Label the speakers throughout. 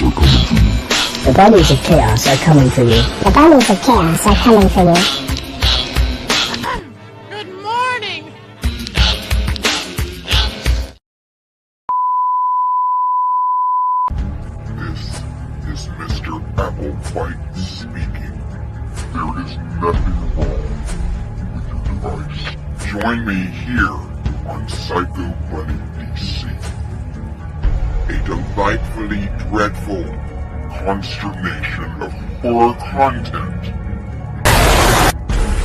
Speaker 1: The bodies of chaos are coming for you.
Speaker 2: The bodies of chaos are coming for you.
Speaker 3: Good morning!
Speaker 4: This is Mr. Applewhite speaking. There is nothing wrong with your device. Join me here on Psycho Bunny DC. A delightfully dreadful consternation of horror content.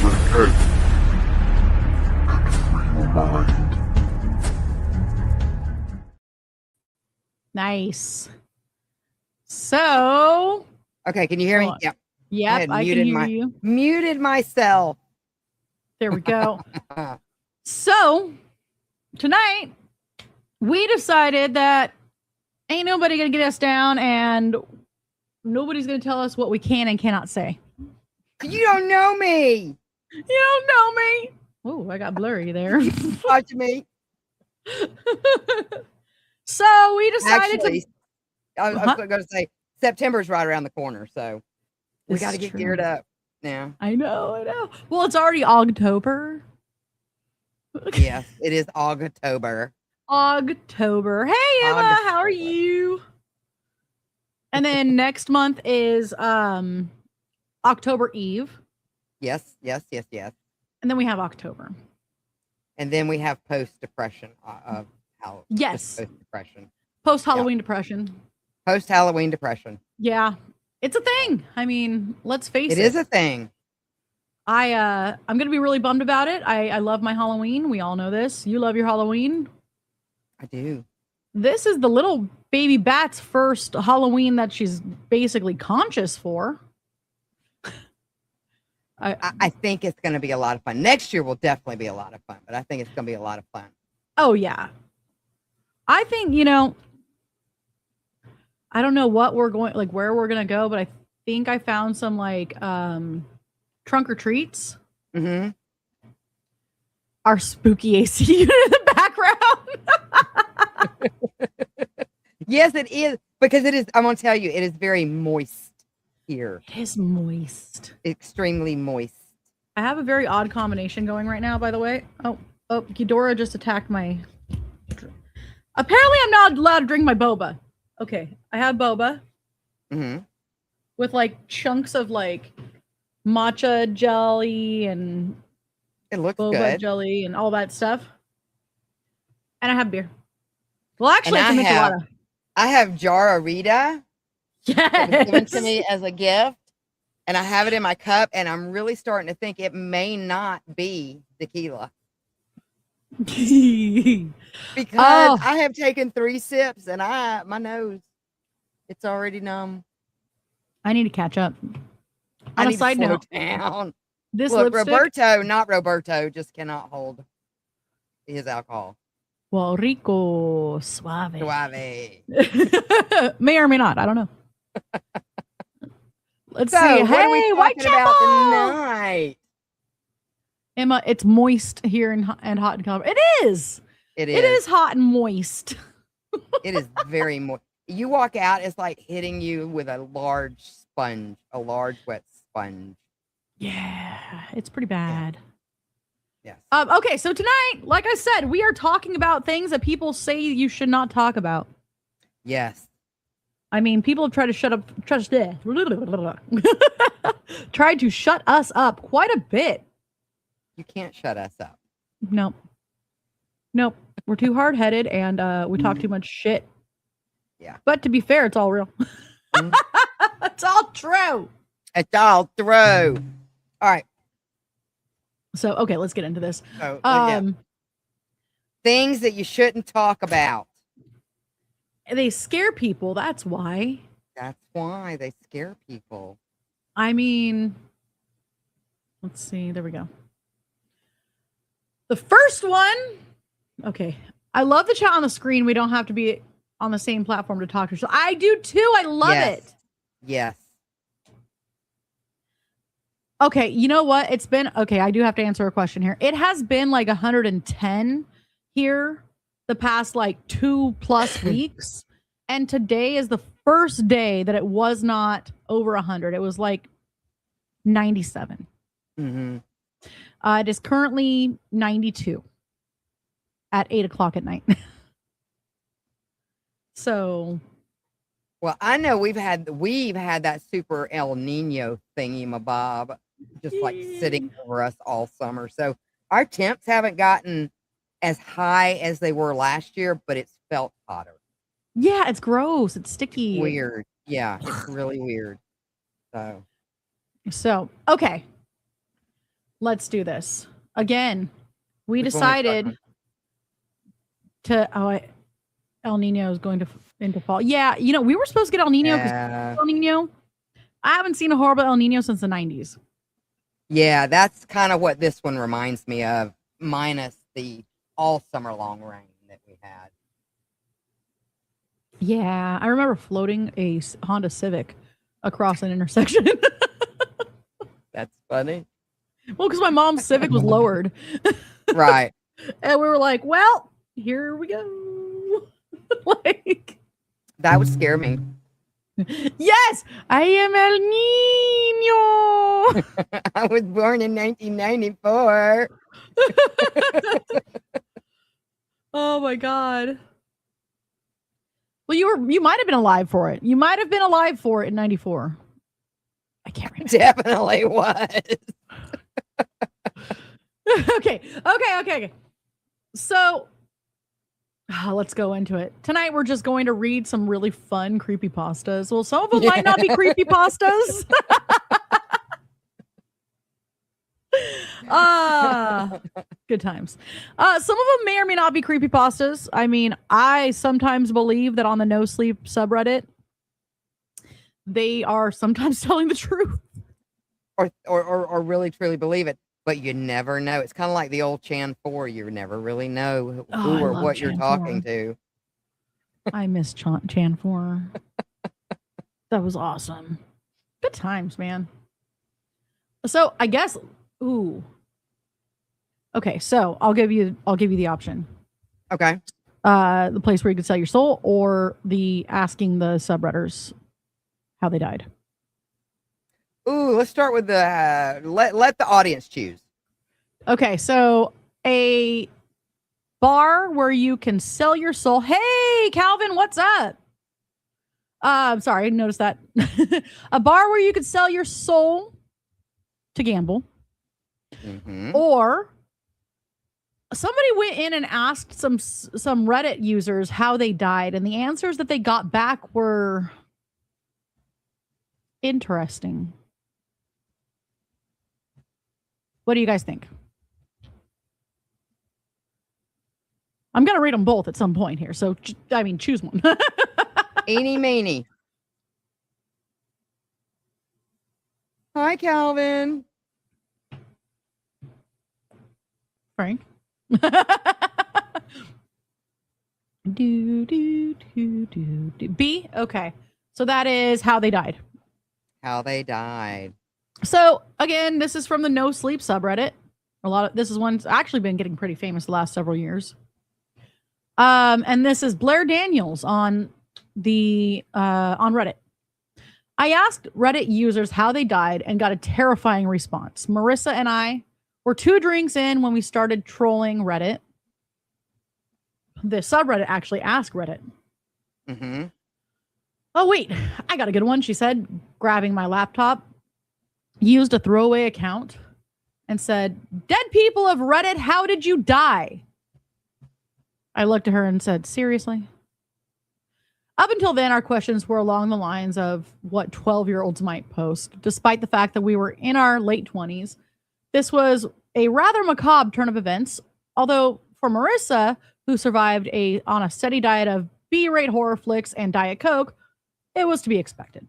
Speaker 4: Your head and free your mind.
Speaker 3: Nice. So.
Speaker 5: Okay, can you hear me?
Speaker 3: Yep.
Speaker 5: Yeah.
Speaker 3: Yep, I can hear you.
Speaker 5: Muted myself.
Speaker 3: There we go. So, tonight, we decided that ain't nobody going to get us down and nobody's going to tell us what we can and cannot say.
Speaker 5: You don't know me.
Speaker 3: You don't know me. Oh, I got blurry there.
Speaker 5: Watch me.
Speaker 3: So, we decided
Speaker 5: I was going to say, September's right around the corner, so we got to get geared up now.
Speaker 3: I know. Well, it's already October.
Speaker 5: Yes, it is October.
Speaker 3: October. Hey, Emma,
Speaker 5: October.
Speaker 3: how are you? And then next month is October Eve.
Speaker 5: Yes.
Speaker 3: And then we have October.
Speaker 5: And then we have post-depression.
Speaker 3: Yes.
Speaker 5: Post-depression.
Speaker 3: Post-Halloween depression.
Speaker 5: Post-Halloween depression.
Speaker 3: Yeah. It's a thing. I mean, let's face it.
Speaker 5: It is a thing.
Speaker 3: I'm going to be really bummed about it. I love my Halloween. We all know this. You love your Halloween.
Speaker 5: I do.
Speaker 3: This is the little baby bat's first Halloween that she's basically conscious for.
Speaker 5: I think it's going to be a lot of fun. Next year will definitely be a lot of fun, but I think it's going to be a lot of fun.
Speaker 3: Oh, yeah. I think, I don't know what we're going, like where we're going to go, but I think I found some like trunk or treats.
Speaker 5: Mm-hmm.
Speaker 3: Our spooky AC unit in the background.
Speaker 5: Yes, it is. Because it is, I'm going to tell you, it is very moist here.
Speaker 3: It is moist.
Speaker 5: Extremely moist.
Speaker 3: I have a very odd combination going right now, by the way. Oh, Ghidorah just attacked my... Apparently, I'm not allowed to drink my boba. Okay, I have boba.
Speaker 5: Mm-hmm.
Speaker 3: With, like, chunks of, like, matcha jelly and...
Speaker 5: It looks
Speaker 3: boba
Speaker 5: good.
Speaker 3: jelly and all that stuff. And I have beer. Well, actually, it's a michelada.
Speaker 5: I have Jararita.
Speaker 3: Yes.
Speaker 5: It was given to me as a gift. And I have it in my cup. And I'm really starting to think it may not be tequila. Because I have taken 3 sips and my nose, it's already numb.
Speaker 3: I need to catch up.
Speaker 5: I
Speaker 3: On a
Speaker 5: need
Speaker 3: side
Speaker 5: to slow
Speaker 3: note,
Speaker 5: down.
Speaker 3: this
Speaker 5: Look,
Speaker 3: lipstick...
Speaker 5: Roberto, just cannot hold his alcohol.
Speaker 3: Well, rico, suave. May or may not. I don't know. Let's see.
Speaker 5: What
Speaker 3: Hey,
Speaker 5: are we
Speaker 3: White
Speaker 5: talking about
Speaker 3: Chapel!
Speaker 5: tonight?
Speaker 3: Emma, it's moist here and hot in Colorado. It is.
Speaker 5: It
Speaker 3: It is hot and moist.
Speaker 5: It is very moist. You walk out, it's like hitting you with a large sponge, a large wet sponge.
Speaker 3: Yeah, it's pretty bad.
Speaker 5: Yes.
Speaker 3: Okay, so tonight, like I said, we are talking about things that people say you should not talk about.
Speaker 5: Yes.
Speaker 3: I mean, people have tried to tried to shut us up quite a bit.
Speaker 5: You can't shut us up.
Speaker 3: Nope. We're too hard-headed and we talk too much shit.
Speaker 5: Yeah.
Speaker 3: But to be fair, it's all real. It's all true.
Speaker 5: It's all through. All right.
Speaker 3: So, okay, let's get into this.
Speaker 5: So, things that you shouldn't talk about.
Speaker 3: They scare people. That's why.
Speaker 5: That's why they scare people.
Speaker 3: I mean, let's see. There we go. The first one. Okay. I love the chat on the screen. We don't have to be on the same platform to talk to. So I do too. I love it.
Speaker 5: Yes.
Speaker 3: Okay. You know what? It's been, okay. I do have to answer a question here. It has been like 110 here the past like 2+ weeks. And today is the first day that it was not over 100. It was like 97.
Speaker 5: Mm-hmm.
Speaker 3: It is currently 92 at 8:00 at night. So,
Speaker 5: Well, I know we've had that super El Nino thingy mabob just like sitting over us all summer. So our temps haven't gotten as high as they were last year, but it's felt hotter.
Speaker 3: yeah, it's gross. It's sticky.
Speaker 5: Weird. Yeah, it's really weird.
Speaker 3: So, okay. Let's do this. Again, we
Speaker 5: Which one we
Speaker 3: decided to El Nino is going to into fall. Yeah, you know, we were supposed to get El Nino because El Nino. I haven't seen a horrible El Nino since the 90s.
Speaker 5: Yeah, that's kind of what this one reminds me of, minus the all summer long rain that we had.
Speaker 3: Yeah, I remember floating a Honda Civic across an intersection.
Speaker 5: That's funny.
Speaker 3: Well, because my mom's Civic was lowered.
Speaker 5: Right.
Speaker 3: And we were like, well, here we go. Like,
Speaker 5: that would scare me.
Speaker 3: Yes, I am El Nino.
Speaker 5: I was born in 1994.
Speaker 3: Oh my God. Well, you might have been alive for it. You might have been alive for it in 94. I can't remember.
Speaker 5: Definitely was.
Speaker 3: Okay. So let's go into it. Tonight we're just going to read some really fun creepypastas. Well, some of them might not be creepypastas. Good times. Some of them may or may not be creepypastas. I mean, I sometimes believe that on the No Sleep subreddit, they are sometimes telling the truth.
Speaker 5: Or really truly believe it. But you never know. It's kind of like the old Chan 4. You never really know who or what you're talking to.
Speaker 3: I miss Chan 4. That was awesome. Good times, man. So I guess, ooh. Okay, so I'll give you the option.
Speaker 5: Okay.
Speaker 3: The place where you could sell your soul, or the asking the subredditors how they died.
Speaker 5: Ooh, let's start with the let the audience choose.
Speaker 3: Okay, so a bar where you can sell your soul. Hey, Calvin, what's up? Sorry, I didn't notice that. A bar where you could sell your soul to gamble.
Speaker 5: Mm-hmm.
Speaker 3: Or somebody went in and asked some Reddit users how they died, and the answers that they got back were interesting. What do you guys think? I'm going to read them both at some point here. So, I mean, choose one.
Speaker 5: Eeny meeny. Hi, Calvin.
Speaker 3: Frank. do. B? Okay. So that is how they died.
Speaker 5: How they died.
Speaker 3: So again, this is from the No Sleep subreddit. This is one's actually been getting pretty famous the last several years. And this is Blair Daniels on Reddit. I asked Reddit users how they died and got a terrifying response. Marissa and I were 2 drinks in when we started trolling Reddit. The subreddit actually asked Reddit.
Speaker 5: Mm-hmm.
Speaker 3: Oh, wait, I got a good one, she said, grabbing my laptop. Used a throwaway account and said, "Dead people of Reddit, how did you die?" I looked at her and said, "Seriously?" Up until then, our questions were along the lines of what 12-year-olds might post, despite the fact that we were in our late 20s. This was a rather macabre turn of events, although for Marissa, who survived on a steady diet of B-rate horror flicks and Diet Coke, it was to be expected.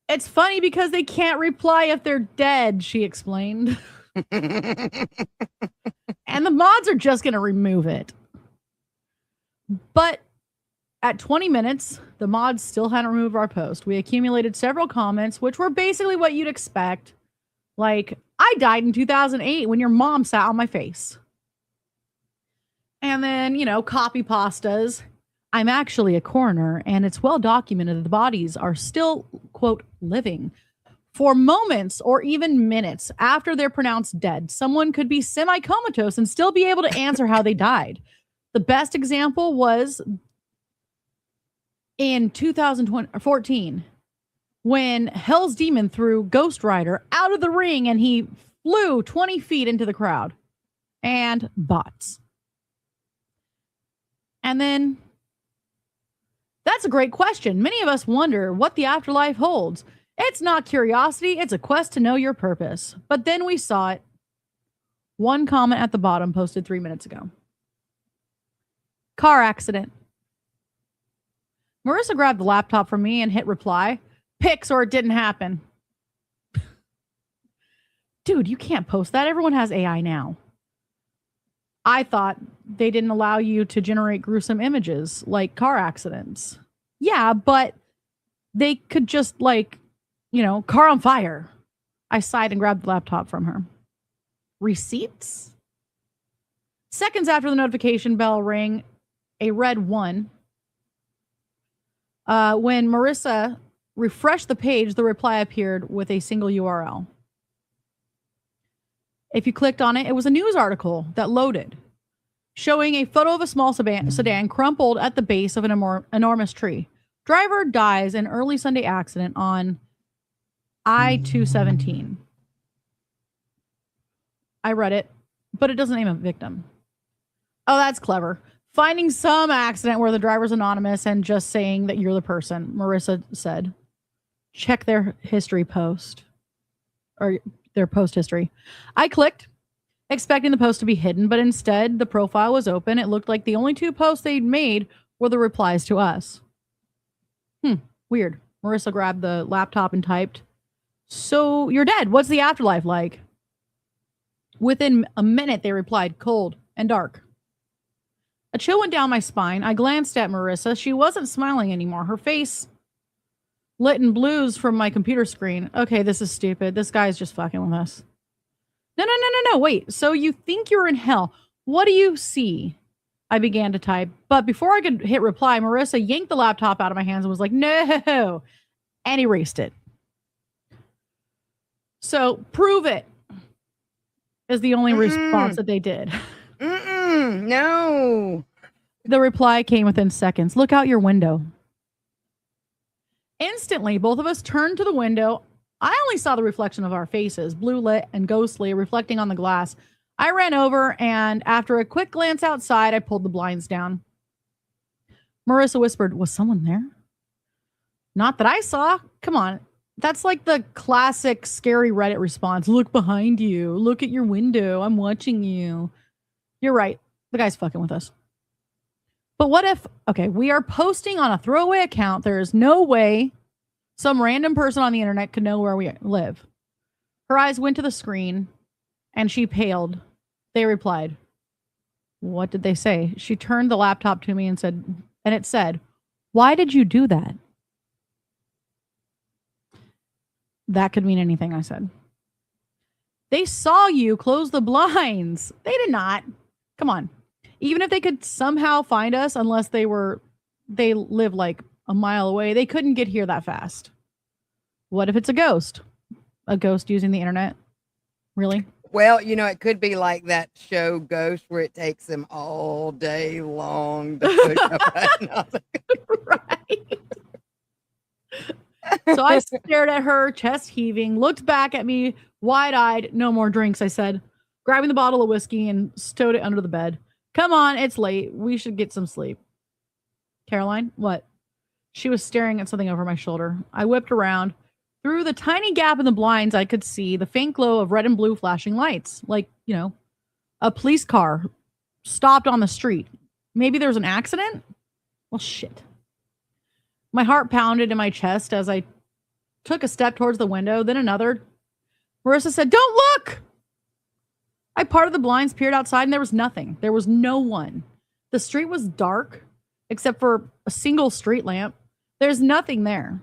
Speaker 3: It's funny because they can't reply if they're dead, she explained. And the mods are just going to remove it. But at 20 minutes, the mods still hadn't removed our post. We accumulated several comments, which were basically what you'd expect. Like, I died in 2008 when your mom sat on my face. And then, copy pastas. I'm actually a coroner, and it's well documented that the bodies are still, quote, living. For moments or even minutes after they're pronounced dead, someone could be semi-comatose and still be able to answer how they died. The best example was in 2014 when Hell's Demon threw Ghost Rider out of the ring and he flew 20 feet into the crowd. And bots. And then, that's a great question. Many of us wonder what the afterlife holds. It's not curiosity, it's a quest to know your purpose. But then we saw it. One comment at the bottom posted 3 minutes ago. Car accident. Marissa grabbed the laptop from me and hit reply. Pics or it didn't happen. Dude, you can't post that. Everyone has AI now. I thought they didn't allow you to generate gruesome images like car accidents. Yeah, but they could just car on fire. I sighed and grabbed the laptop from her. Receipts? Seconds after the notification bell rang, a red 1. When Marissa refreshed the page, the reply appeared with a single URL. If you clicked on it, it was a news article that loaded, showing a photo of a small sedan crumpled at the base of an enormous tree. Driver dies in early Sunday accident on I-217. I read it, but it doesn't name a victim. Oh, that's clever. Finding some accident where the driver's anonymous and just saying that you're the person, Marissa said. Check their history post. Or their post history. I clicked, expecting the post to be hidden, but instead the profile was open. It looked like the only 2 posts they'd made were the replies to us. Weird. Marissa grabbed the laptop and typed, "So you're dead. What's the afterlife like?" Within a minute, they replied, "Cold and dark." A chill went down my spine. I glanced at Marissa. She wasn't smiling anymore. Her face lit in blues from my computer screen. Okay, this is stupid. This guy's just fucking with us. No. Wait, so you think you're in hell. What do you see? I began to type. But before I could hit reply, Marissa yanked the laptop out of my hands and was like, "No," and erased it. So, prove it is the only response that they did.
Speaker 5: No.
Speaker 3: The reply came within seconds. "Look out your window." Instantly, both of us turned to the window. I only saw the reflection of our faces, blue lit and ghostly, reflecting on the glass. I ran over, and after a quick glance outside, I pulled the blinds down. Marissa whispered, "Was someone there?" "Not that I saw." Come on. That's like the classic scary Reddit response. "Look behind you. Look at your window. I'm watching you." You're right. The guy's fucking with us. But what if, we are posting on a throwaway account. There is no way some random person on the internet could know where we live. Her eyes went to the screen and she paled. They replied. What did they say? She turned the laptop to me and it said, "Why did you do that?" That could mean anything, I said. "They saw you close the blinds." They did not. Come on. Even if they could somehow find us, unless they live like a mile away, they couldn't get here that fast. What if it's a ghost? A ghost using the internet? Really?
Speaker 5: Well, it could be like that show Ghost where it takes them all day long to push a button on the
Speaker 3: Right. So I stared at her, chest heaving, looked back at me, wide-eyed. "No more drinks," I said, grabbing the bottle of whiskey and stowed it under the bed. "Come on, it's late. We should get some sleep." "Caroline, what?" She was staring at something over my shoulder. I whipped around. Through the tiny gap in the blinds, I could see the faint glow of red and blue flashing lights. Like, a police car stopped on the street. Maybe there was an accident? Well, shit. My heart pounded in my chest as I took a step towards the window, then another. Marissa said, "Don't look!" I parted the blinds, peered outside, and there was nothing. There was no one. The street was dark, except for a single street lamp. There's nothing there.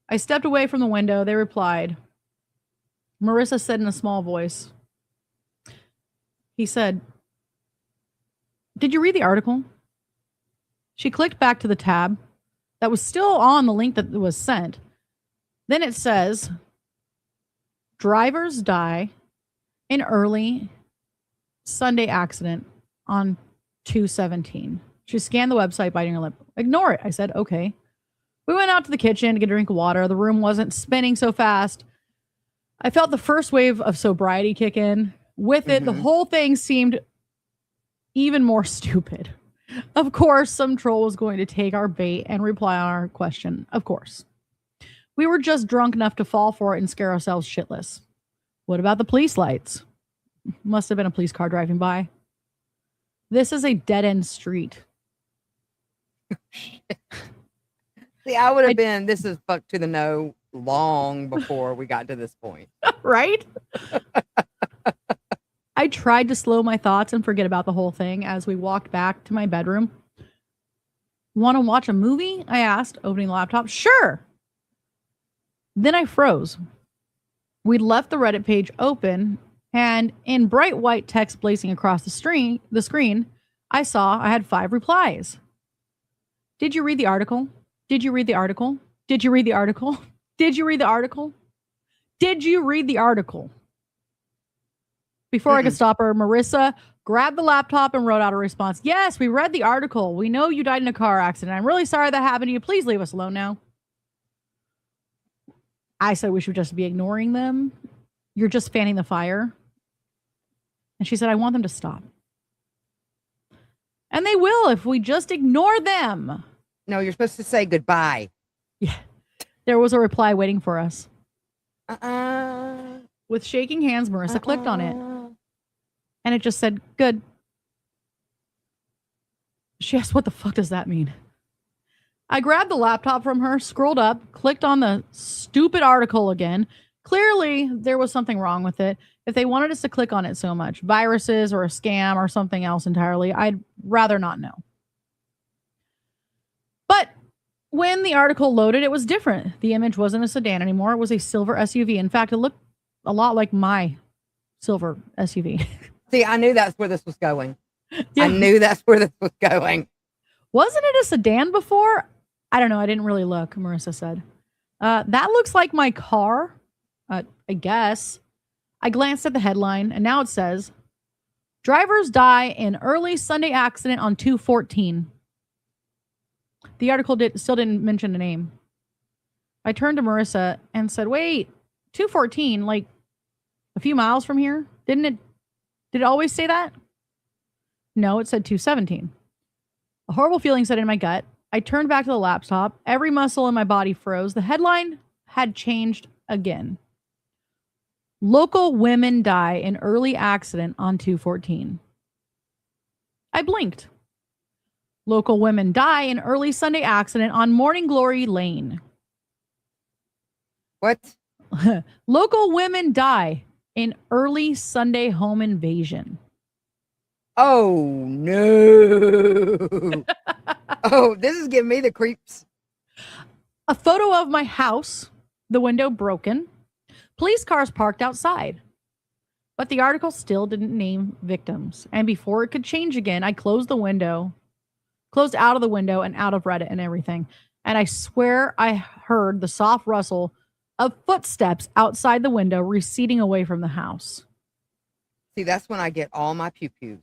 Speaker 3: I stepped away from the window. They replied. Marissa said in a small voice. He said, "Did you read the article?" She clicked back to the tab that was still on the link that was sent. Then it says, drivers die in early Sunday accident on 2/17. She scanned the website, biting her lip. Ignore it. I said, okay. We went out to the kitchen to get a drink of water. The room wasn't spinning so fast. I felt the first wave of sobriety kick in. With it, the whole thing seemed even more stupid. Of course, some troll was going to take our bait and reply on our question. Of course. We were just drunk enough to fall for it and scare ourselves shitless. What about the police lights? Must have been a police car driving by. This is a dead-end street.
Speaker 5: See, I would have been, this is fucked to the no long before we got to this point.
Speaker 3: Right? I tried to slow my thoughts and forget about the whole thing as we walked back to my bedroom. Want to watch a movie? I asked, opening the laptop. Sure. Then I froze. We'd left the Reddit page open, and in bright white text blazing across the screen, I saw I had 5 replies. Did you read the article? Did you read the article? Did you read the article? Did you read the article? Did you read the article? Before I could stop her, Marissa grabbed the laptop and wrote out a response. Yes, we read the article. We know you died in a car accident. I'm really sorry that happened to you. Please leave us alone now. I said we should just be ignoring them. You're just fanning the fire. And she said, I want them to stop. And they will if we just ignore them.
Speaker 5: No, you're supposed to say goodbye.
Speaker 3: Yeah. There was a reply waiting for us.
Speaker 5: Uh-uh.
Speaker 3: With shaking hands, Marissa clicked on it. And it just said, good. She asked, what the fuck does that mean? I grabbed the laptop from her, scrolled up, clicked on the stupid article again. Clearly, there was something wrong with it. If they wanted us to click on it so much, viruses or a scam or something else entirely, I'd rather not know. But when the article loaded, it was different. The image wasn't a sedan anymore. It was a silver SUV. In fact, it looked a lot like my silver SUV.
Speaker 5: See, I knew that's where this was going.
Speaker 3: Yeah.
Speaker 5: I knew that's where this was going.
Speaker 3: Wasn't it a sedan before? I don't know. I didn't really look, Marissa said. That looks like my car, I guess. I glanced at the headline, and now it says, drivers die in early Sunday accident on 2/14. The article still didn't mention a name. I turned to Marissa and said, wait, 2/14, like a few miles from here? Did it always say that? No, it said 2/17. A horrible feeling set in my gut. I turned back to the laptop. Every muscle in my body froze. The headline had changed again. Local women die in early accident on 2/14. I blinked. Local women die in early Sunday accident on Morning Glory Lane.
Speaker 5: What?
Speaker 3: Local women die in early Sunday home invasion.
Speaker 5: Oh, no. Oh, this is giving me the creeps.
Speaker 3: A photo of my house, the window broken, police cars parked outside. But the article still didn't name victims. And before it could change again, I closed out of the window and out of Reddit and everything. And I swear I heard the soft rustle of footsteps outside the window receding away from the house.
Speaker 5: See, that's when I get all my pew-pews.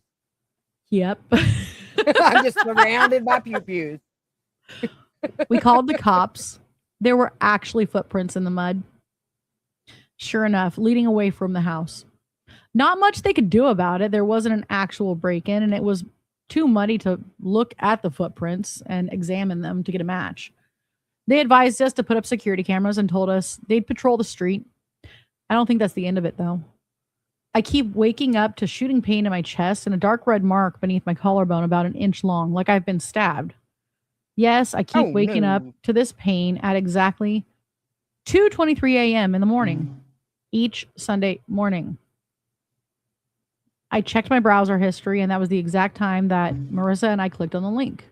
Speaker 3: Yep.
Speaker 5: I'm just surrounded by pew-pews.
Speaker 3: We called the cops. There were actually footprints in the mud. Sure enough, leading away from the house. Not much they could do about it. There wasn't an actual break-in, and it was too muddy to look at the footprints and examine them to get a match. They advised us to put up security cameras and told us they'd patrol the street. I don't think that's the end of it, though. I keep waking up to shooting pain in my chest and a dark red mark beneath my collarbone about an inch long, like I've been stabbed. Yes, I keep waking up to this pain at exactly 2:23 a.m. in the morning, each Sunday morning. I checked my browser history, and that was the exact time that Marissa and I clicked on the link.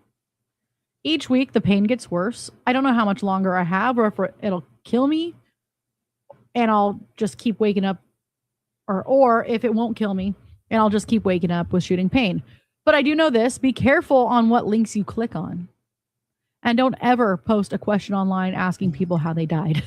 Speaker 3: Each week, the pain gets worse. I don't know how much longer I have or if it'll kill me, and I'll just keep waking up, or if it won't kill me, and I'll just keep waking up with shooting pain. But I do know this: be careful on what links you click on, and don't ever post a question online asking people how they died.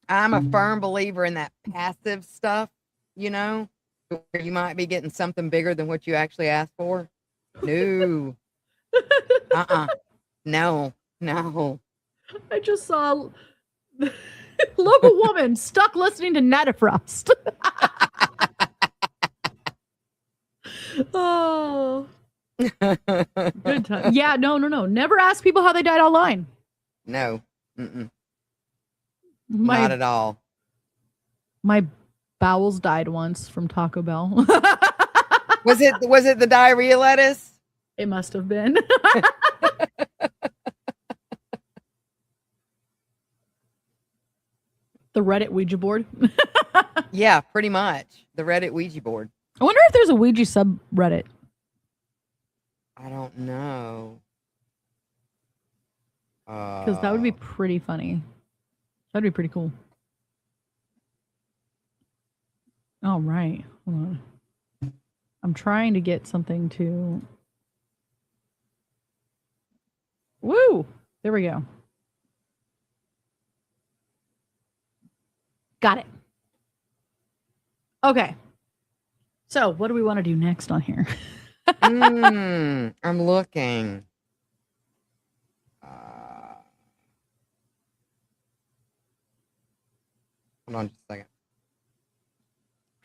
Speaker 5: I'm a firm believer in that passive stuff, you know, where you might be getting something bigger than what you actually asked for. No. No. No.
Speaker 3: I just saw local woman stuck listening to Natafrost. Oh, good time. Yeah, no. Never ask people how they died online.
Speaker 5: No. Mm-mm.
Speaker 3: My,
Speaker 5: Not at all.
Speaker 3: My bowels died once from Taco Bell.
Speaker 5: Was it the diarrhea lettuce?
Speaker 3: It must have been. The Reddit Ouija board.
Speaker 5: Yeah, pretty much. The Reddit Ouija board.
Speaker 3: I wonder if there's a Ouija subreddit.
Speaker 5: I don't know.
Speaker 3: Because that would be pretty funny. That'd be pretty cool. All right. Hold on. I'm trying to get something to... Woo! There we go. Got it. Okay. So what do we want to do next on here?
Speaker 5: I'm looking. Hold on just a second.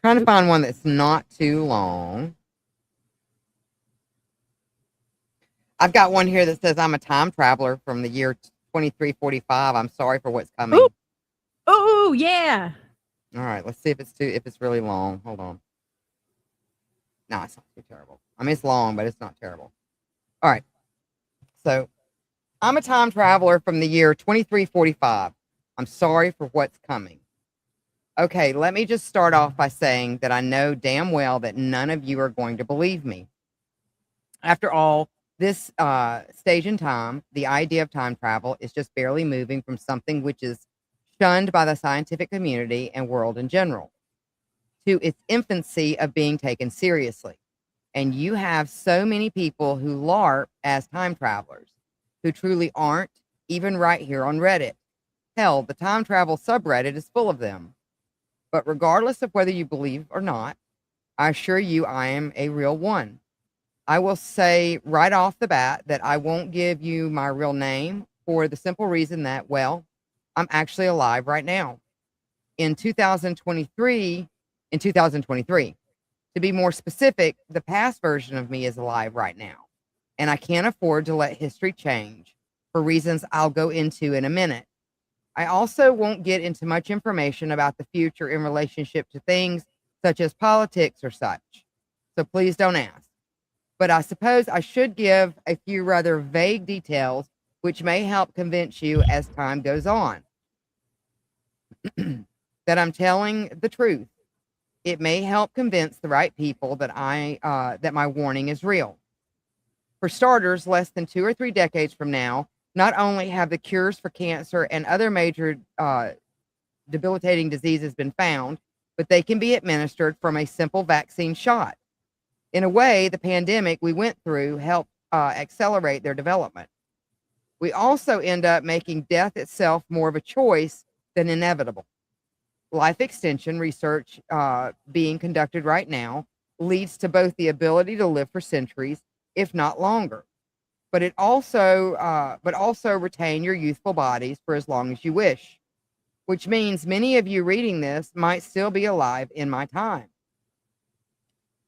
Speaker 5: Trying to find one that's not too long. I've got one here that says I'm a time traveler from the year 2345. I'm sorry for what's coming.
Speaker 3: Ooh. Oh, yeah.
Speaker 5: All right, let's see if it's really long. Hold on. No, it's not too terrible. I mean, it's long, but it's not terrible. All right. So, I'm a time traveler from the year 2345. I'm sorry for what's coming. Okay, let me just start off by saying that I know damn well that none of you are going to believe me. After all, this stage in time, the idea of time travel is just barely moving from something which is shunned by the scientific community and world in general to its infancy of being taken seriously. And you have so many people who LARP as time travelers who truly aren't, even right here on Reddit. Hell, the time travel subreddit is full of them. But regardless of whether you believe or not, I assure you I am a real one. I will say right off the bat that I won't give you my real name for the simple reason that, well, I'm actually alive right now. In 2023, to be more specific, the past version of me is alive right now. And I can't afford to let history change for reasons I'll go into in a minute. I also won't get into much information about the future in relationship to things such as politics or such. So please don't ask. But I suppose I should give a few rather vague details which may help convince you as time goes on that I'm telling the truth. It may help convince the right people that that my warning is real. For starters, less than 2 or 3 decades from now, not only have the cures for cancer and other major debilitating diseases been found, but they can be administered from a simple vaccine shot. In a way, the pandemic we went through helped accelerate their development. We also end up making death itself more of a choice than inevitable. Life extension research being conducted right now leads to both the ability to live for centuries, if not longer, but also retain your youthful bodies for as long as you wish, which means many of you reading this might still be alive in my time.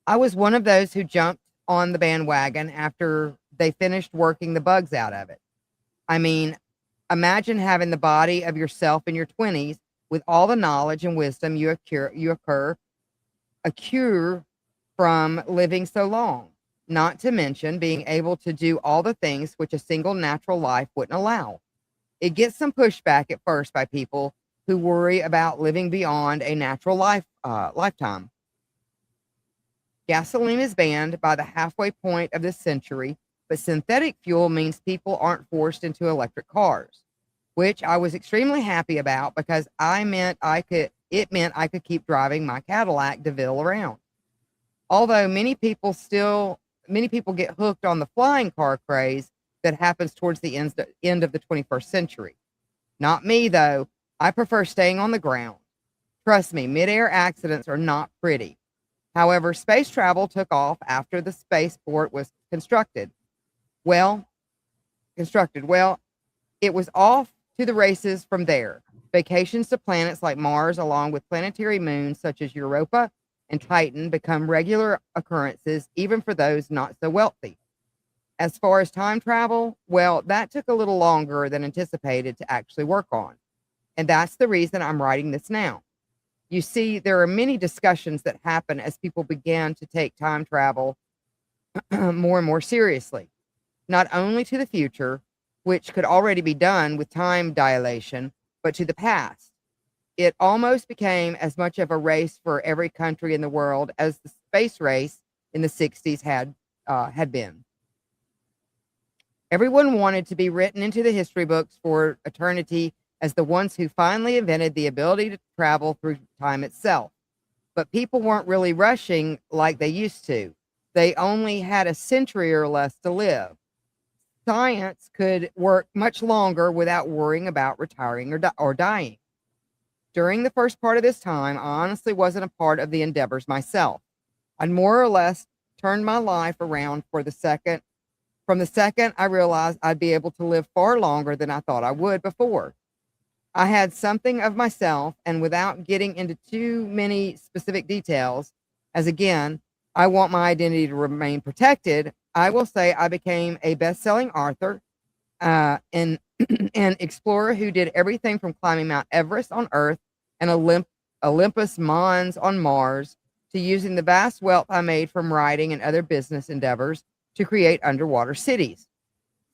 Speaker 5: I was one of those who jumped on the bandwagon after they finished working the bugs out of it. I mean, imagine having the body of yourself in your 20s with all the knowledge and wisdom you accrue from living so long, not to mention being able to do all the things which a single natural life wouldn't allow. It gets some pushback at first by people who worry about living beyond a natural lifetime. Gasoline is banned by the halfway point of this century, but synthetic fuel means people aren't forced into electric cars, which I was extremely happy about because I meant I it meant I could keep driving my Cadillac DeVille around. Although many people get hooked on the flying car craze that happens towards the end of the 21st century. Not me, though. I prefer staying on the ground. Trust me, mid-air accidents are not pretty. However, space travel took off after the spaceport was constructed. Well, it was off to the races from there. Vacations to planets like Mars, along with planetary moons such as Europa and Titan, become regular occurrences, even for those not so wealthy. As far as time travel, well, that took a little longer than anticipated to actually work on. And that's the reason I'm writing this now. You see, there are many discussions that happen as people began to take time travel more and more seriously, not only to the future, which could already be done with time dilation, but to the past. It almost became as much of a race for every country in the world as the space race in the 60s had been. Everyone wanted to be written into the history books for eternity as the ones who finally invented the ability to travel through time itself. But people weren't really rushing like they used to. They only had a century or less to live. Science could work much longer without worrying about retiring or dying. During the first part of this time, I honestly wasn't a part of the endeavors myself. I'd more or less turned my life around from the second I realized I'd be able to live far longer than I thought I would before. I had something of myself, and without getting into too many specific details, as again, I want my identity to remain protected, I will say I became a best-selling author, and an explorer who did everything from climbing Mount Everest on Earth and Olympus Mons on Mars to using the vast wealth I made from writing and other business endeavors to create underwater cities,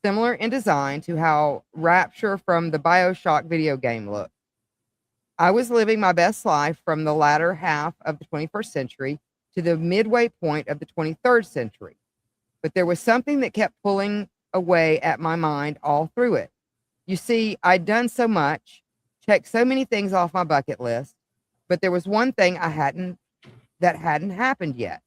Speaker 5: similar in design to how Rapture from the BioShock video game looked. I was living my best life from the latter half of the 21st century to the midway point of the 23rd century. But there was something that kept pulling away at my mind all through it. You see, I'd done so much, checked so many things off my bucket list, but there was one thing that hadn't happened yet.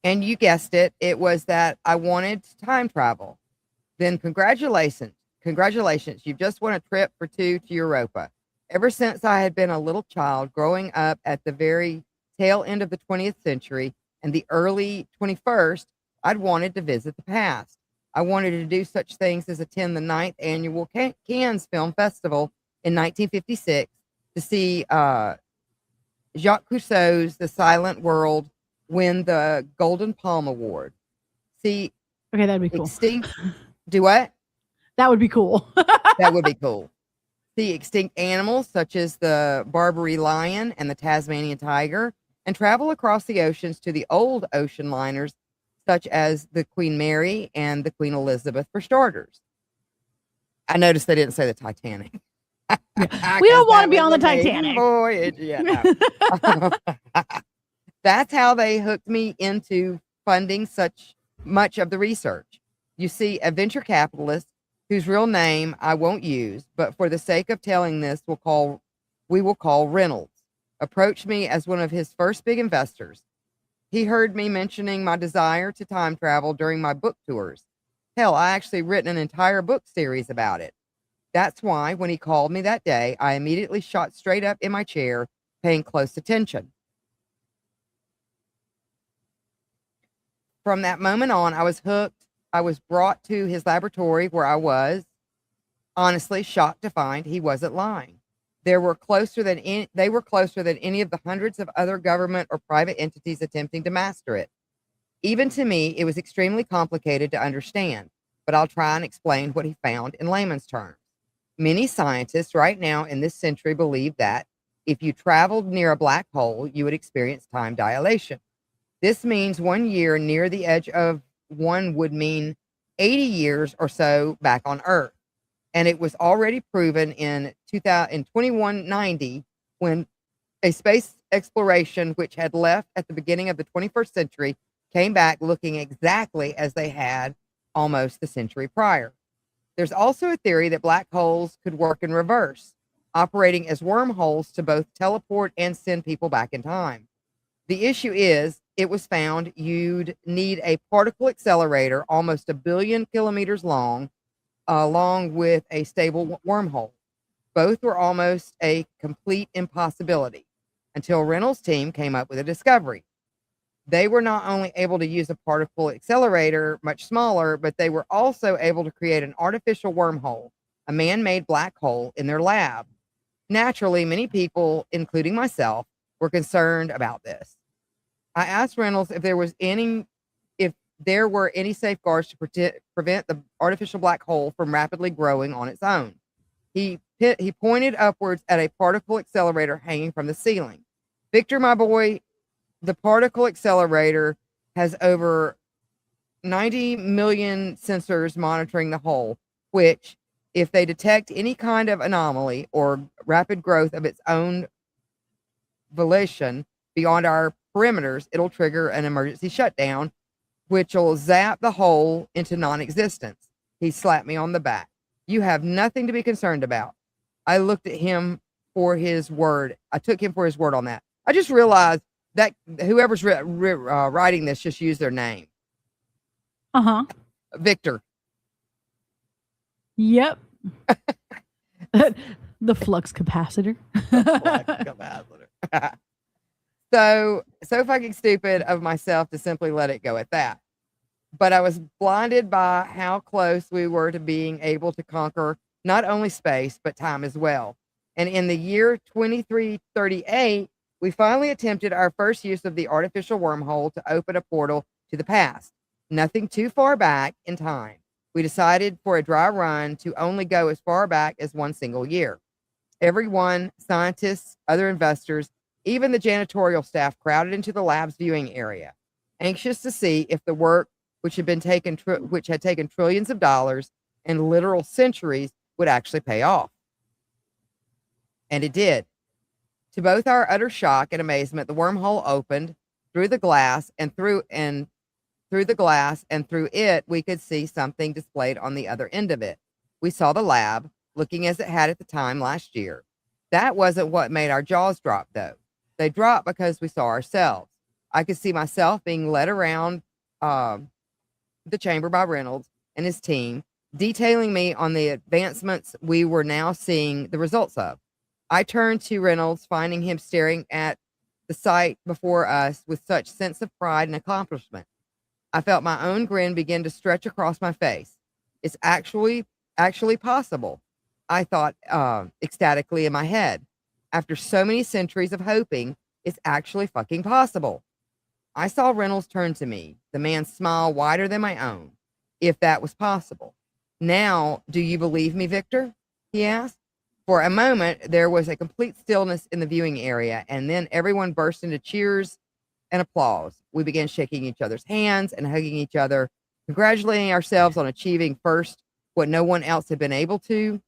Speaker 5: And you guessed it, it was that I wanted to time travel. Then congratulations, you've just won a trip for two to Europa. Ever since I had been a little child growing up at the very tail end of the 20th century and the early 21st, I'd wanted to visit the past. I wanted to do such things as attend the 9th annual Cannes Film Festival in 1956 to see Jacques Cousteau's The Silent World win the Golden Palm Award. See,
Speaker 3: Okay, that'd be cool.
Speaker 5: Do what?
Speaker 3: That would be cool.
Speaker 5: That would be cool. See extinct animals such as the Barbary lion and the Tasmanian tiger, and travel across the oceans to the old ocean liners such as the Queen Mary and the Queen Elizabeth, for starters. I noticed they didn't say the Titanic.
Speaker 3: We don't want to be on the Titanic.
Speaker 5: Voyage. Yeah, no. That's how they hooked me into funding such much of the research. You see, a venture capitalist whose real name I won't use, but for the sake of telling this, we will call Reynolds, approached me as one of his first big investors. He heard me mentioning my desire to time travel during my book tours. Hell, I actually written an entire book series about it. That's why when he called me that day, I immediately shot straight up in my chair, paying close attention. From that moment on, I was hooked. I was brought to his laboratory where I was, honestly, shocked to find he wasn't lying. They were closer than any of the hundreds of other government or private entities attempting to master it. Even to me, it was extremely complicated to understand, but I'll try and explain what he found in layman's terms. Many scientists right now in this century believe that if you traveled near a black hole, you would experience time dilation. This means 1 year near the edge of one would mean 80 years or so back on Earth. And it was already proven in 2190 when a space exploration which had left at the beginning of the 21st century came back looking exactly as they had almost the century prior. There's also a theory that black holes could work in reverse, operating as wormholes to both teleport and send people back in time. The issue is, it was found you'd need a particle accelerator almost 1 billion kilometers long, along with a stable wormhole. Both were almost a complete impossibility until Reynolds' team came up with a discovery. They were not only able to use a particle accelerator much smaller, but they were also able to create an artificial wormhole, a man-made black hole, in their lab. Naturally, many people, including myself, were concerned about this. I asked Reynolds if there were any safeguards to prevent the artificial black hole from rapidly growing on its own. He pointed upwards at a particle accelerator hanging from the ceiling. Victor, my boy, the particle accelerator has over 90 million sensors monitoring the hole, which, if they detect any kind of anomaly or rapid growth of its own volition beyond our perimeters, it'll trigger an emergency shutdown, which will zap the hole into non-existence. He slapped me on the back. You have nothing to be concerned about. I looked at him for his word. I took him for his word on that. I just realized that whoever's writing this just used their name. Victor.
Speaker 3: Yep. The flux capacitor.
Speaker 5: So fucking stupid of myself to simply let it go at that. But I was blinded by how close we were to being able to conquer not only space, but time as well. And in the year 2338, we finally attempted our first use of the artificial wormhole to open a portal to the past. Nothing too far back in time. We decided for a dry run to only go as far back as one single year. Everyone, scientists, other investors, even the janitorial staff crowded into the lab's viewing area, anxious to see if the work, which had taken trillions of dollars and literal centuries, would actually pay off. And it did. To both our utter shock and amazement, the wormhole opened through the glass, and through it, we could see something displayed on the other end of it. We saw the lab, looking as it had at the time last year. That wasn't what made our jaws drop, though. They dropped because we saw ourselves. I could see myself being led around the chamber by Reynolds and his team, detailing me on the advancements we were now seeing the results of. I turned to Reynolds, finding him staring at the sight before us with such sense of pride and accomplishment. I felt my own grin begin to stretch across my face. It's actually possible, I thought ecstatically in my head. After so many centuries of hoping, it's actually fucking possible. I saw Reynolds turn to me, the man's smile wider than my own, if that was possible. Now, do you believe me, Victor? He asked. For a moment, there was a complete stillness in the viewing area, and then everyone burst into cheers and applause. We began shaking each other's hands and hugging each other, congratulating ourselves on achieving first what no one else had been able to.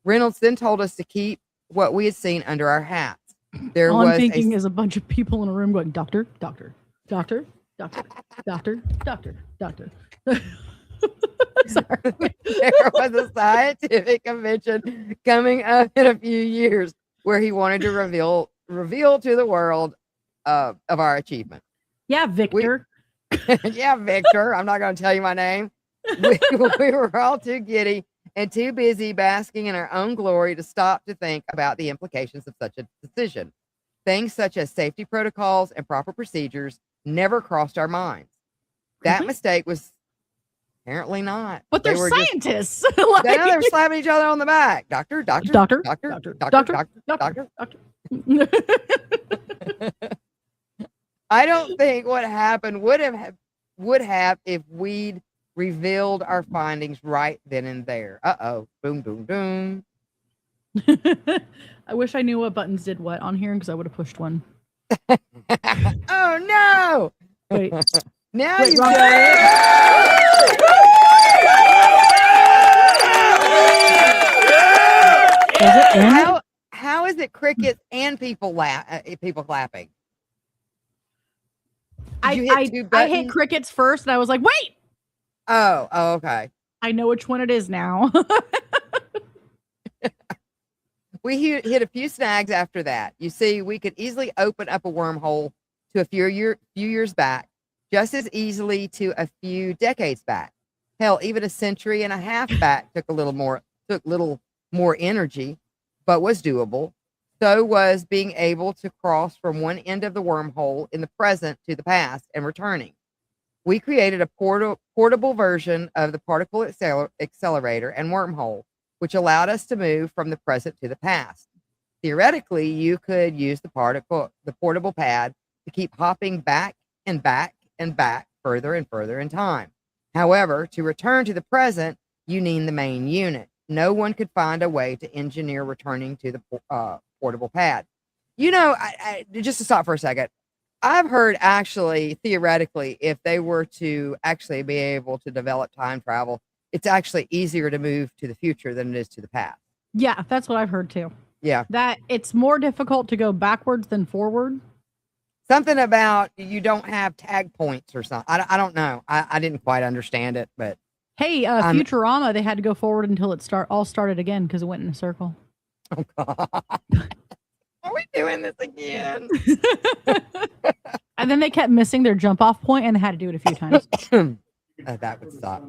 Speaker 5: Reynolds then told us to keep what we had seen under our hats.
Speaker 3: All I'm thinking is a bunch of people in a room going, doctor, doctor, doctor, doctor, doctor, doctor, doctor. Sorry.
Speaker 5: There was a scientific convention coming up in a few years where he wanted to reveal to the world of our achievement.
Speaker 3: Yeah, Victor.
Speaker 5: Yeah, Victor. I'm not going to tell you my name. We were all too giddy and too busy basking in our own glory to stop to think about the implications of such a decision. Things such as safety protocols and proper procedures never crossed our minds. That mistake was apparently not.
Speaker 3: But they're scientists.
Speaker 5: They're slapping each other on the back. Doctor, doctor, doctor, doctor, doctor, doctor, doctor. I don't think what happened would have if we'd revealed our findings right then and there. Boom, boom, boom.
Speaker 3: I wish I knew what buttons did what on here because I would have pushed one.
Speaker 5: Oh no!
Speaker 3: Wait.
Speaker 5: Now
Speaker 3: Wait,
Speaker 5: you
Speaker 3: wrong.
Speaker 5: How is it crickets and people clapping?
Speaker 3: I hit crickets first and I was like, wait.
Speaker 5: Oh, okay.
Speaker 3: I know which one it is now.
Speaker 5: We hit a few snags after that. You see, we could easily open up a wormhole to a few years back, just as easily to a few decades back. Hell, even a century and a half back took little more energy, but was doable. So was being able to cross from one end of the wormhole in the present to the past and returning. We created a portable version of the particle accelerator and wormhole, which allowed us to move from the present to the past. Theoretically, you could use the portable pad to keep hopping back and back and back further and further in time. However, to return to the present, you need the main unit. No one could find a way to engineer returning to the portable pad. You know, I just to stop for a second, I've heard actually, theoretically, if they were to actually be able to develop time travel, it's actually easier to move to the future than it is to the past.
Speaker 3: Yeah, that's what I've heard too.
Speaker 5: Yeah.
Speaker 3: That it's more difficult to go backwards than forward.
Speaker 5: Something about you don't have tag points or something. I don't know. I didn't quite understand it, but.
Speaker 3: Hey, Futurama, they had to go forward until it all started again because it went in a circle.
Speaker 5: Oh, God. Are we doing this again?
Speaker 3: And then they kept missing their jump off point and had to do it a few times.
Speaker 5: That would stop.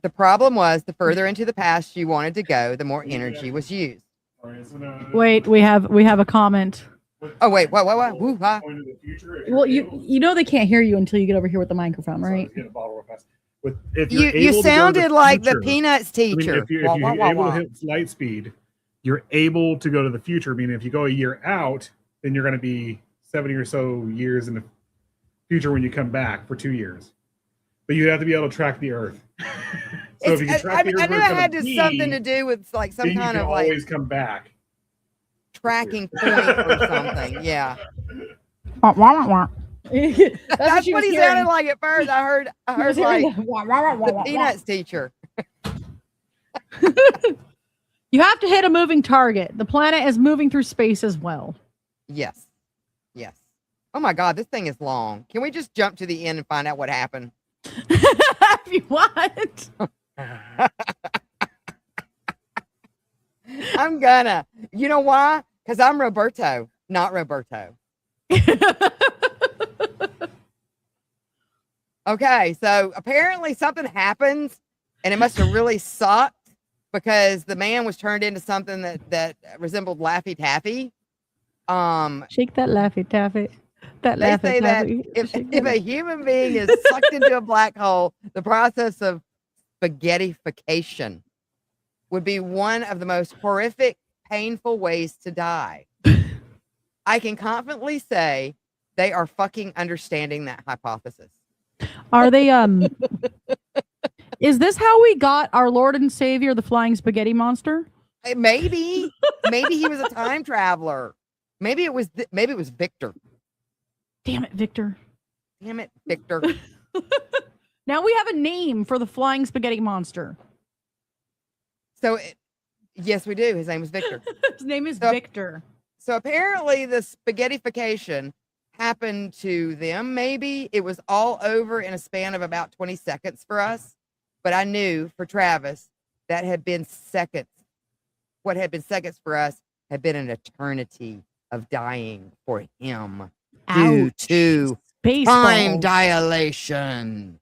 Speaker 5: The problem was the further into the past you wanted to go, the more energy was used.
Speaker 3: Wait, we have a comment.
Speaker 5: Oh, wait, what? Woo-ha.
Speaker 3: Well, you know they can't hear you until you get over here with the microphone, right?
Speaker 5: You sounded like the Peanuts teacher.
Speaker 6: If you're able to hit light speed, you're able to go to the future. Meaning, if you go a year out, then you're going to be 70 or so years in the future when you come back for 2 years. But you have to be able to track the Earth. So if you can track the Earth,
Speaker 5: I knew it had something to do with like some kind of like
Speaker 6: always come back
Speaker 5: tracking point or something. Yeah.
Speaker 3: That's
Speaker 5: what he sounded like at first. I heard like the Peanuts teacher.
Speaker 3: You have to hit a moving target. The planet is moving through space as well.
Speaker 5: Yes. Oh my God, this thing is long. Can we just jump to the end and find out what happened?
Speaker 3: If you want.
Speaker 5: I'm gonna. You know why? Because I'm Roberto, not Roberto. Okay, so apparently something happens, and it must have really sucked because the man was turned into something that resembled Laffy Taffy.
Speaker 3: Shake that Laffy Taffy.
Speaker 5: They say that if a human being is sucked into a black hole, the process of spaghettification would be one of the most horrific, painful ways to die. I can confidently say they are fucking understanding that hypothesis.
Speaker 3: Are they is this how we got our Lord and Savior, the flying spaghetti monster?
Speaker 5: Maybe he was a time traveler. Maybe it was Victor.
Speaker 3: Damn it, Victor. Now we have a name for the flying spaghetti monster.
Speaker 5: So, yes, we do. His name is Victor.
Speaker 3: His name is Victor.
Speaker 5: So apparently the spaghettification happened to them. Maybe it was all over in a span of about 20 seconds for us. But I knew for Travis that had been seconds. What had been seconds for us had been an eternity of dying for him. Due to time dilation.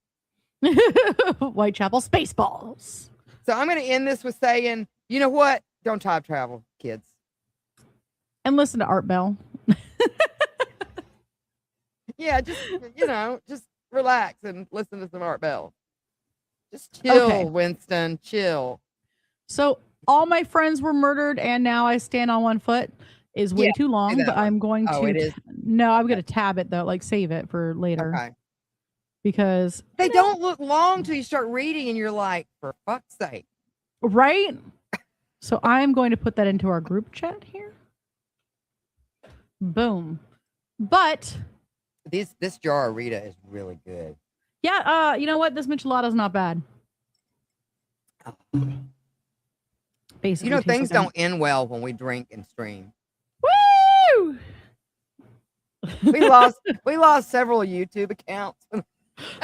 Speaker 3: Whitechapel Spaceballs.
Speaker 5: So I'm going to end this with saying, you know what? Don't time travel, kids.
Speaker 3: And listen to Art Bell.
Speaker 5: Yeah, just relax and listen to some Art Bell. Just chill, okay. Winston, chill.
Speaker 3: So all my friends were murdered and now I stand on one foot. Is way too long, but I'm going to.
Speaker 5: It is.
Speaker 3: No, I'm going to tab it though, like save it for later.
Speaker 5: Okay.
Speaker 3: Because
Speaker 5: they don't look long till you start reading, and you're like, for fuck's sake,
Speaker 3: right? So I'm going to put that into our group chat here. Boom. But
Speaker 5: this jar of Rita is really good.
Speaker 3: Yeah. You know what? This michelada is not bad. Basically,
Speaker 5: things don't end well when we drink and stream.
Speaker 3: Woo!
Speaker 5: We lost several YouTube accounts.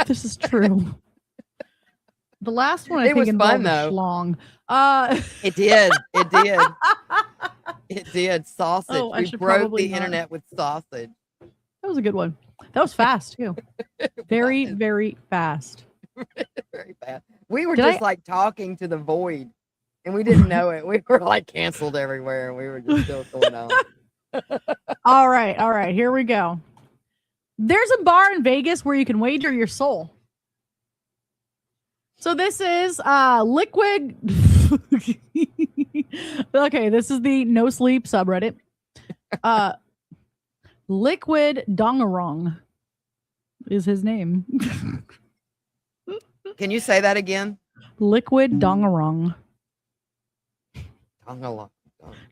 Speaker 3: This is true. The last one I
Speaker 5: It
Speaker 3: think
Speaker 5: was fun,
Speaker 3: involved a
Speaker 5: though.
Speaker 3: schlong.
Speaker 5: It did. It did. It did. Sausage.
Speaker 3: Oh, I
Speaker 5: We
Speaker 3: should
Speaker 5: broke
Speaker 3: probably
Speaker 5: the
Speaker 3: not.
Speaker 5: internet with sausage.
Speaker 3: That was a good one. That was fast too. Very,
Speaker 5: was.
Speaker 3: very fast.
Speaker 5: Very bad. We were
Speaker 3: Did
Speaker 5: just
Speaker 3: I-
Speaker 5: like talking to the void, and we didn't know it. We were like canceled everywhere, and we were just still going on.
Speaker 3: All right. Here we go. There's a bar in Vegas where you can wager your soul. So this is liquid. Okay, this is the no sleep subreddit. Liquid Dongarong is his name.
Speaker 5: Can you say that again?
Speaker 3: Liquid Dongarong.
Speaker 5: Dongalong.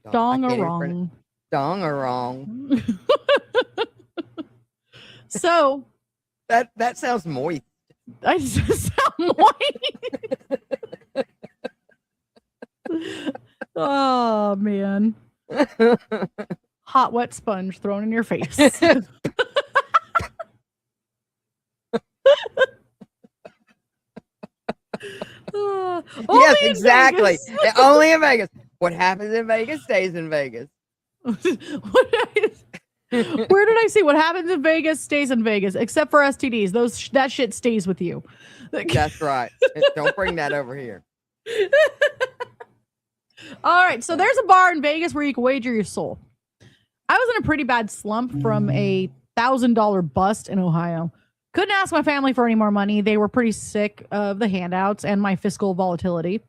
Speaker 5: Dongarong.
Speaker 3: Dongarong.
Speaker 5: Dongarong.
Speaker 3: So
Speaker 5: That sounds moist.
Speaker 3: I just sound moist. Oh man. Hot wet sponge thrown in your face.
Speaker 5: Yes,
Speaker 3: Only in
Speaker 5: exactly.
Speaker 3: Vegas.
Speaker 5: Only in Vegas. What happens in Vegas stays in Vegas.
Speaker 3: Where did I see what happens in Vegas stays in Vegas, except for STDs? That shit stays with you.
Speaker 5: That's right. Don't bring that over here.
Speaker 3: All right, so there's a bar in Vegas where you can wager your soul. I was in a pretty bad slump from a $1,000 bust in Ohio. Couldn't ask my family for any more money. They were pretty sick of the handouts and my fiscal volatility.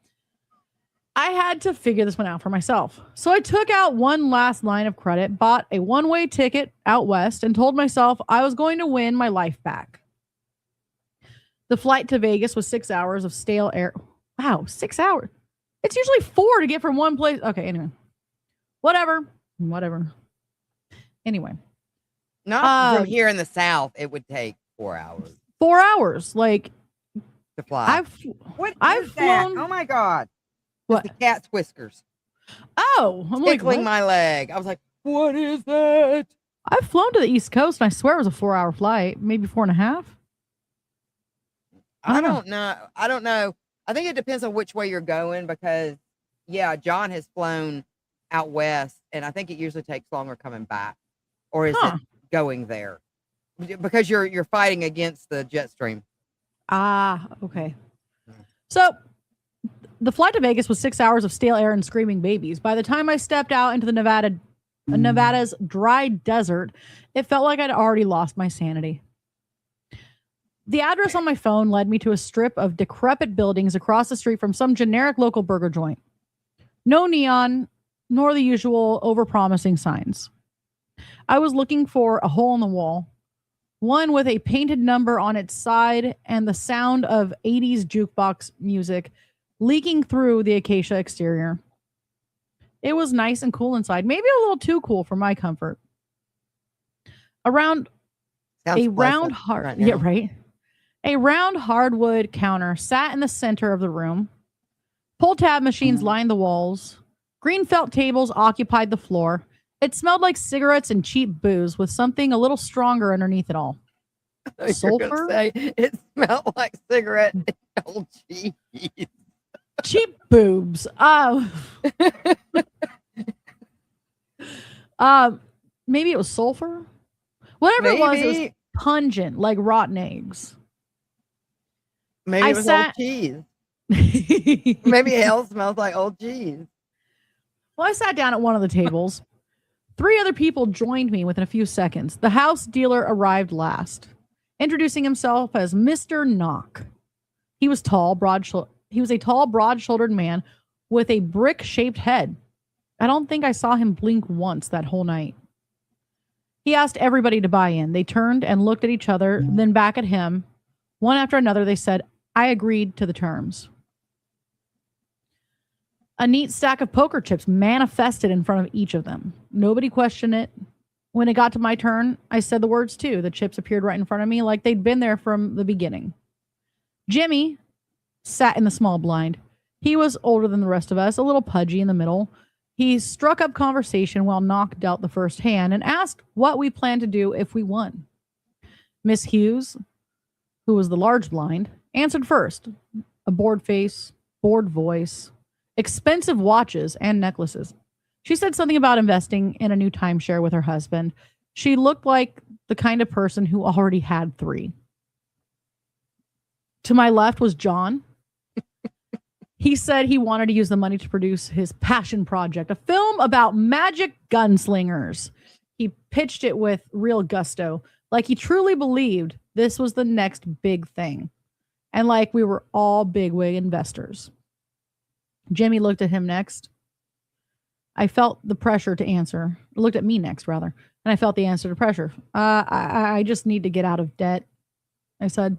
Speaker 3: I had to figure this one out for myself. So I took out one last line of credit, bought a one-way ticket out west, and told myself I was going to win my life back. The flight to Vegas was 6 hours of stale air. Wow, 6 hours. It's usually 4 to get from one place. Okay, anyway. Whatever. Anyway.
Speaker 5: Not from here in the South, it would take 4 hours
Speaker 3: 4 hours. Like,
Speaker 5: to fly.
Speaker 3: I've
Speaker 5: I've
Speaker 3: flown.
Speaker 5: Oh my God.
Speaker 3: What?
Speaker 5: The cat's whiskers.
Speaker 3: Oh, I'm like,
Speaker 5: Tickling
Speaker 3: what?
Speaker 5: my leg. I was like, what is that?
Speaker 3: I've flown to the East Coast, and I swear it was a 4-hour flight, maybe 4.5.
Speaker 5: I don't know. I think it depends on which way you're going because, yeah, John has flown out west, and I think it usually takes longer coming back. Or is it going there? Because you're fighting against the jet stream.
Speaker 3: Ah, okay. So the flight to Vegas was 6 hours of stale air and screaming babies. By the time I stepped out into the Nevada's dry desert, it felt like I'd already lost my sanity. The address on my phone led me to a strip of decrepit buildings across the street from some generic local burger joint. No neon, nor the usual overpromising signs. I was looking for a hole in the wall, one with a painted number on its side and the sound of 80s jukebox music leaking through the acacia exterior. It was nice and cool inside, maybe a little too cool for my comfort. A round hardwood counter sat in the center of the room. Pull tab machines lined the walls. Green felt tables occupied the floor. It smelled like cigarettes and cheap booze with something a little stronger underneath it all. Sulfur?
Speaker 5: Say it smelled like cigarette and old cheese.
Speaker 3: Cheap boobs. Maybe it was sulfur. Whatever it was pungent, like rotten eggs.
Speaker 5: Maybe it was old cheese. Maybe hell smells like old cheese.
Speaker 3: Well, I sat down at one of the tables. 3 other people joined me within a few seconds. The house dealer arrived last, introducing himself as Mr. Knock. He was tall, broad-shouldered man with a brick-shaped head. I don't think I saw him blink once that whole night. He asked everybody to buy in. They turned and looked at each other, then back at him. One after another, they said, I agreed to the terms. A neat stack of poker chips manifested in front of each of them. Nobody questioned it. When it got to my turn, I said the words too. The chips appeared right in front of me like they'd been there from the beginning. Jimmy sat in the small blind. He was older than the rest of us, a little pudgy in the middle. He struck up conversation while Knock dealt the first hand and asked what we planned to do if we won. Miss Hughes, who was the large blind, answered first. a bored face, bored voice, expensive watches and necklaces. She said something about investing in a new timeshare with her husband. She looked like the kind of person who already had 3. To my left was John. He said he wanted to use the money to produce his passion project, a film about magic gunslingers. He pitched it with real gusto, like he truly believed this was the next big thing, and like we were all bigwig investors. Jimmy looked at him next. I felt the pressure to answer. Looked at me next, rather, and I felt the answer to pressure. I just need to get out of debt, I said.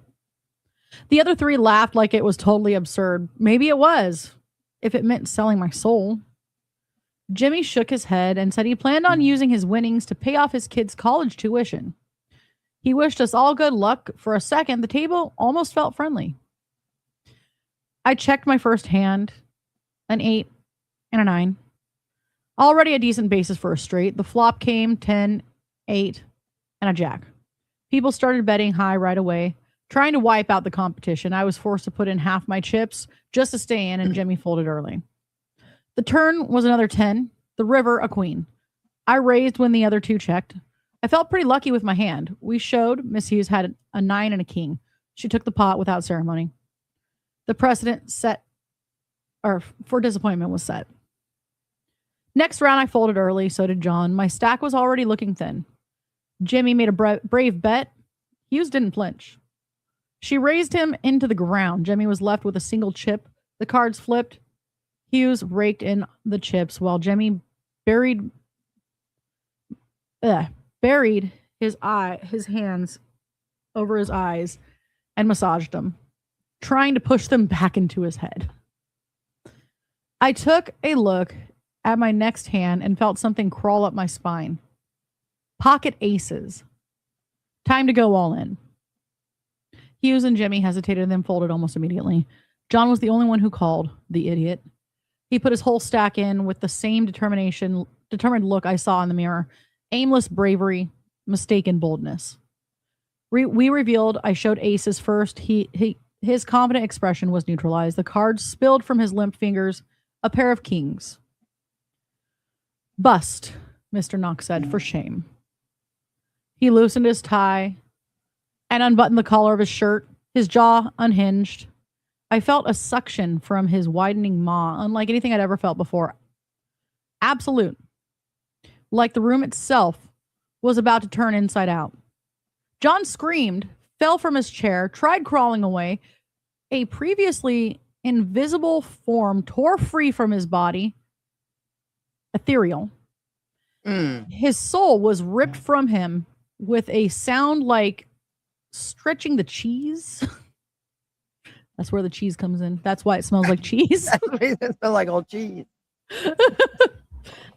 Speaker 3: The other 3 laughed like it was totally absurd. Maybe it was, if it meant selling my soul. Jimmy shook his head and said he planned on using his winnings to pay off his kids' college tuition. He wished us all good luck. For a second, the table almost felt friendly. I checked my first hand, an 8 and a 9. Already a decent basis for a straight. The flop came 10, 8, and a jack. People started betting high right away, trying to wipe out the competition. I was forced to put in half my chips just to stay in, and Jimmy folded early. The turn was another 10, the river a queen. I raised when the other 2 checked. I felt pretty lucky with my hand. We showed Miss Hughes had a 9 and a king. She took the pot without ceremony. The precedent for disappointment was set. Next round, I folded early. So did John. My stack was already looking thin. Jimmy made a brave bet. Hughes didn't flinch. She raised him into the ground. Jimmy was left with a single chip. The cards flipped. Hughes raked in the chips while Jimmy buried his hands over his eyes and massaged them, trying to push them back into his head. I took a look at my next hand and felt something crawl up my spine. Pocket aces. Time to go all in. Hughes and Jimmy hesitated and then folded almost immediately. John was the only one who called, the idiot. He put his whole stack in with the same determined look I saw in the mirror. Aimless bravery, mistaken boldness. We revealed I showed aces first. His confident expression was neutralized. The cards spilled from his limp fingers. A pair of kings. Bust, Mr. Knox said, for shame. He loosened his tie and unbuttoned the collar of his shirt. His jaw unhinged. I felt a suction from his widening maw, unlike anything I'd ever felt before. Absolute. Like the room itself was about to turn inside out. John screamed, fell from his chair, tried crawling away. A previously invisible form tore free from his body. Ethereal. His soul was ripped from him with a sound like stretching the cheese. That's where the cheese comes in. That's why it smells like cheese.
Speaker 5: It smells like old cheese.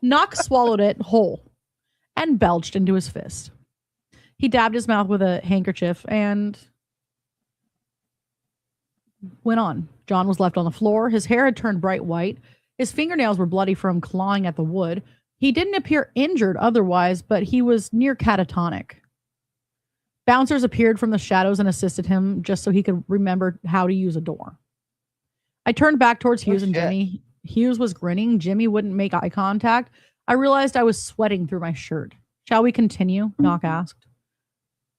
Speaker 3: Knox swallowed it whole and belched into his fist. He dabbed his mouth with a handkerchief and went on. John was left on the floor. His hair had turned bright white. His fingernails were bloody from clawing at the wood. He didn't appear injured otherwise, but he was near catatonic. Bouncers appeared from the shadows and assisted him just so he could remember how to use a door. I turned back towards Hughes and Jimmy. Hughes was grinning. Jimmy wouldn't make eye contact. I realized I was sweating through my shirt. Shall we continue? Knock asked.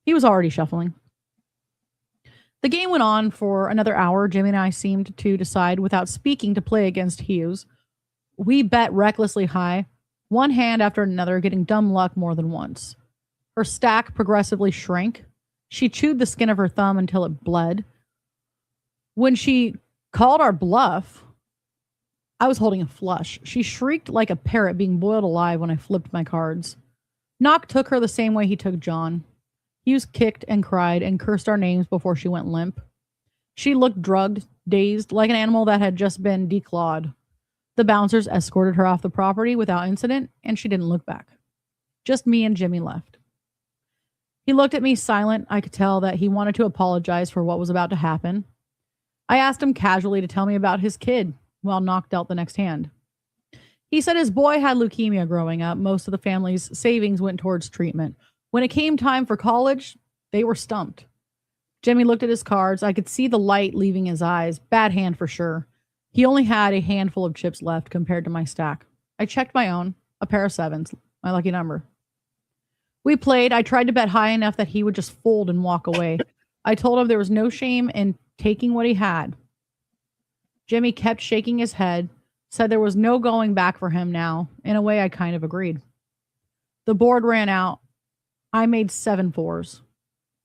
Speaker 3: He was already shuffling. The game went on for another hour. Jimmy and I seemed to decide without speaking to play against Hughes. We bet recklessly high, one hand after another, getting dumb luck more than once. Her stack progressively shrank. She chewed the skin of her thumb until it bled. When she called our bluff, I was holding a flush. She shrieked like a parrot being boiled alive when I flipped my cards. Knock took her the same way he took John. Hughes kicked and cried and cursed our names before she went limp. She looked drugged, dazed, like an animal that had just been declawed. The bouncers escorted her off the property without incident, and she didn't look back. Just me and Jimmy left. He looked at me silent. I could tell that he wanted to apologize for what was about to happen. I asked him casually to tell me about his kid while Knock dealt the next hand. He said his boy had leukemia growing up. Most of the family's savings went towards treatment. When it came time for college, they were stumped. Jimmy looked at his cards. I could see the light leaving his eyes. Bad hand for sure. He only had a handful of chips left compared to my stack. I checked my own, a pair of sevens, my lucky number. We played. I tried to bet high enough that he would just fold and walk away. I told him there was no shame in taking what he had. Jimmy kept shaking his head, said there was no going back for him now. In a way, I kind of agreed. The board ran out. I made 7 fours.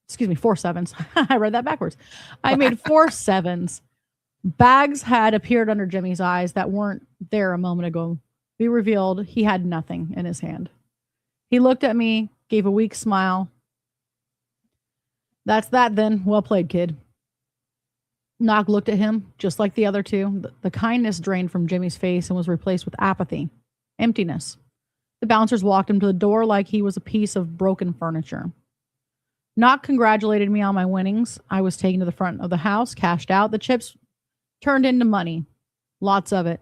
Speaker 3: Excuse me, 4 sevens. I read that backwards. I made 4 sevens. Bags had appeared under Jimmy's eyes that weren't there a moment ago. We revealed he had nothing in his hand. He looked at me, gave a weak smile. That's that then. Well played, kid. Nog looked at him, just like the other two. The kindness drained from Jimmy's face and was replaced with apathy, emptiness. The bouncers walked him to the door like he was a piece of broken furniture. Nog congratulated me on my winnings. I was taken to the front of the house, cashed out. The chips turned into money. Lots of it.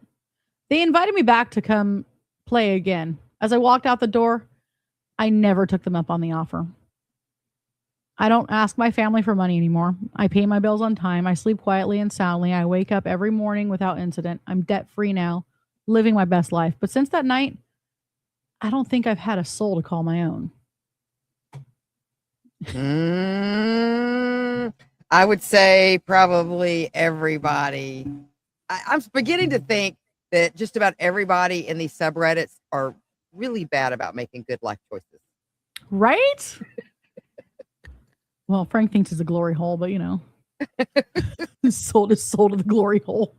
Speaker 3: They invited me back to come play again. As I walked out the door, I never took them up on the offer. I don't ask my family for money anymore. I pay my bills on time. I sleep quietly and soundly. I wake up every morning without incident. I'm debt-free now, living my best life. But since that night, I don't think I've had a soul to call my own.
Speaker 5: I would say probably everybody. I'm beginning to think that just about everybody in these subreddits are really bad about making good life choices.
Speaker 3: Right? Well, Frank thinks it's a glory hole, but you know. Sold his soul to the glory hole.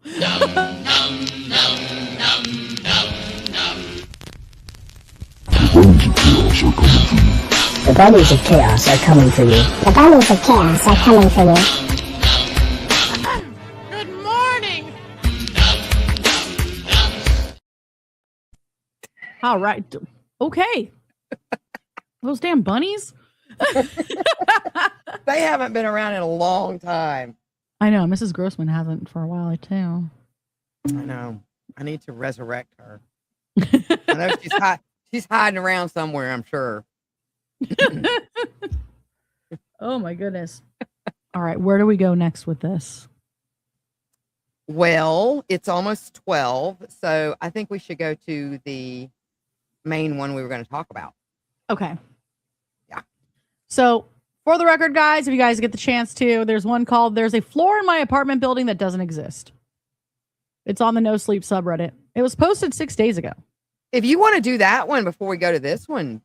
Speaker 1: The bodies of chaos are coming for you.
Speaker 2: The bodies of chaos are coming for you.
Speaker 3: Good morning. All right. Okay. Those damn bunnies.
Speaker 5: They haven't been around in a long time.
Speaker 3: I know. Mrs. Grossman hasn't for a while, too.
Speaker 5: I know. I need to resurrect her. I know she's hiding around somewhere, I'm sure.
Speaker 3: Oh, my goodness. All right. Where do we go next with this?
Speaker 5: Well, it's almost 12, so I think we should go to the main one we were going to talk about.
Speaker 3: Okay.
Speaker 5: Yeah.
Speaker 3: So, for the record, guys, if you guys get the chance to, there's one called There's a Floor in My Apartment Building That Doesn't Exist. It's on the No Sleep subreddit. It was posted 6 days ago.
Speaker 5: If you want to do that one before we go to this one,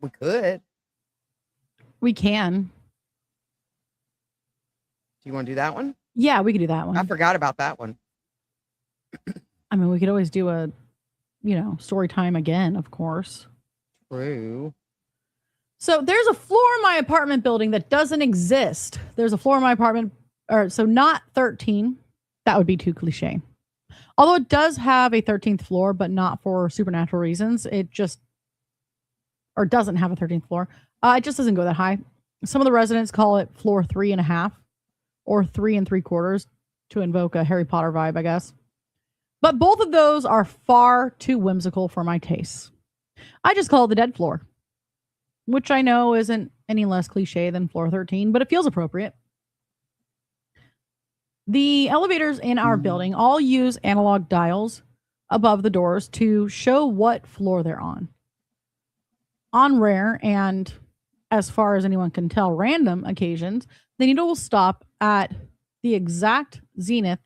Speaker 5: we could.
Speaker 3: We can.
Speaker 5: Do you want to do that one?
Speaker 3: Yeah, we could do that one.
Speaker 5: I forgot about that one.
Speaker 3: I mean, we could always do a, story time again, of course.
Speaker 5: True.
Speaker 3: So there's a floor in my apartment building that doesn't exist. There's a floor in my apartment, so not 13. That would be too cliche. Although it does have a 13th floor, but not for supernatural reasons. It just, or doesn't have a 13th floor. It just doesn't go that high. Some of the residents call it floor 3.5 or 3 3/4 to invoke a Harry Potter vibe, I guess. But both of those are far too whimsical for my tastes. I just call it the dead floor, which I know isn't any less cliche than floor 13, but it feels appropriate. The elevators in our building all use analog dials above the doors to show what floor they're on. On rare and, as far as anyone can tell, random occasions, the needle will stop at the exact zenith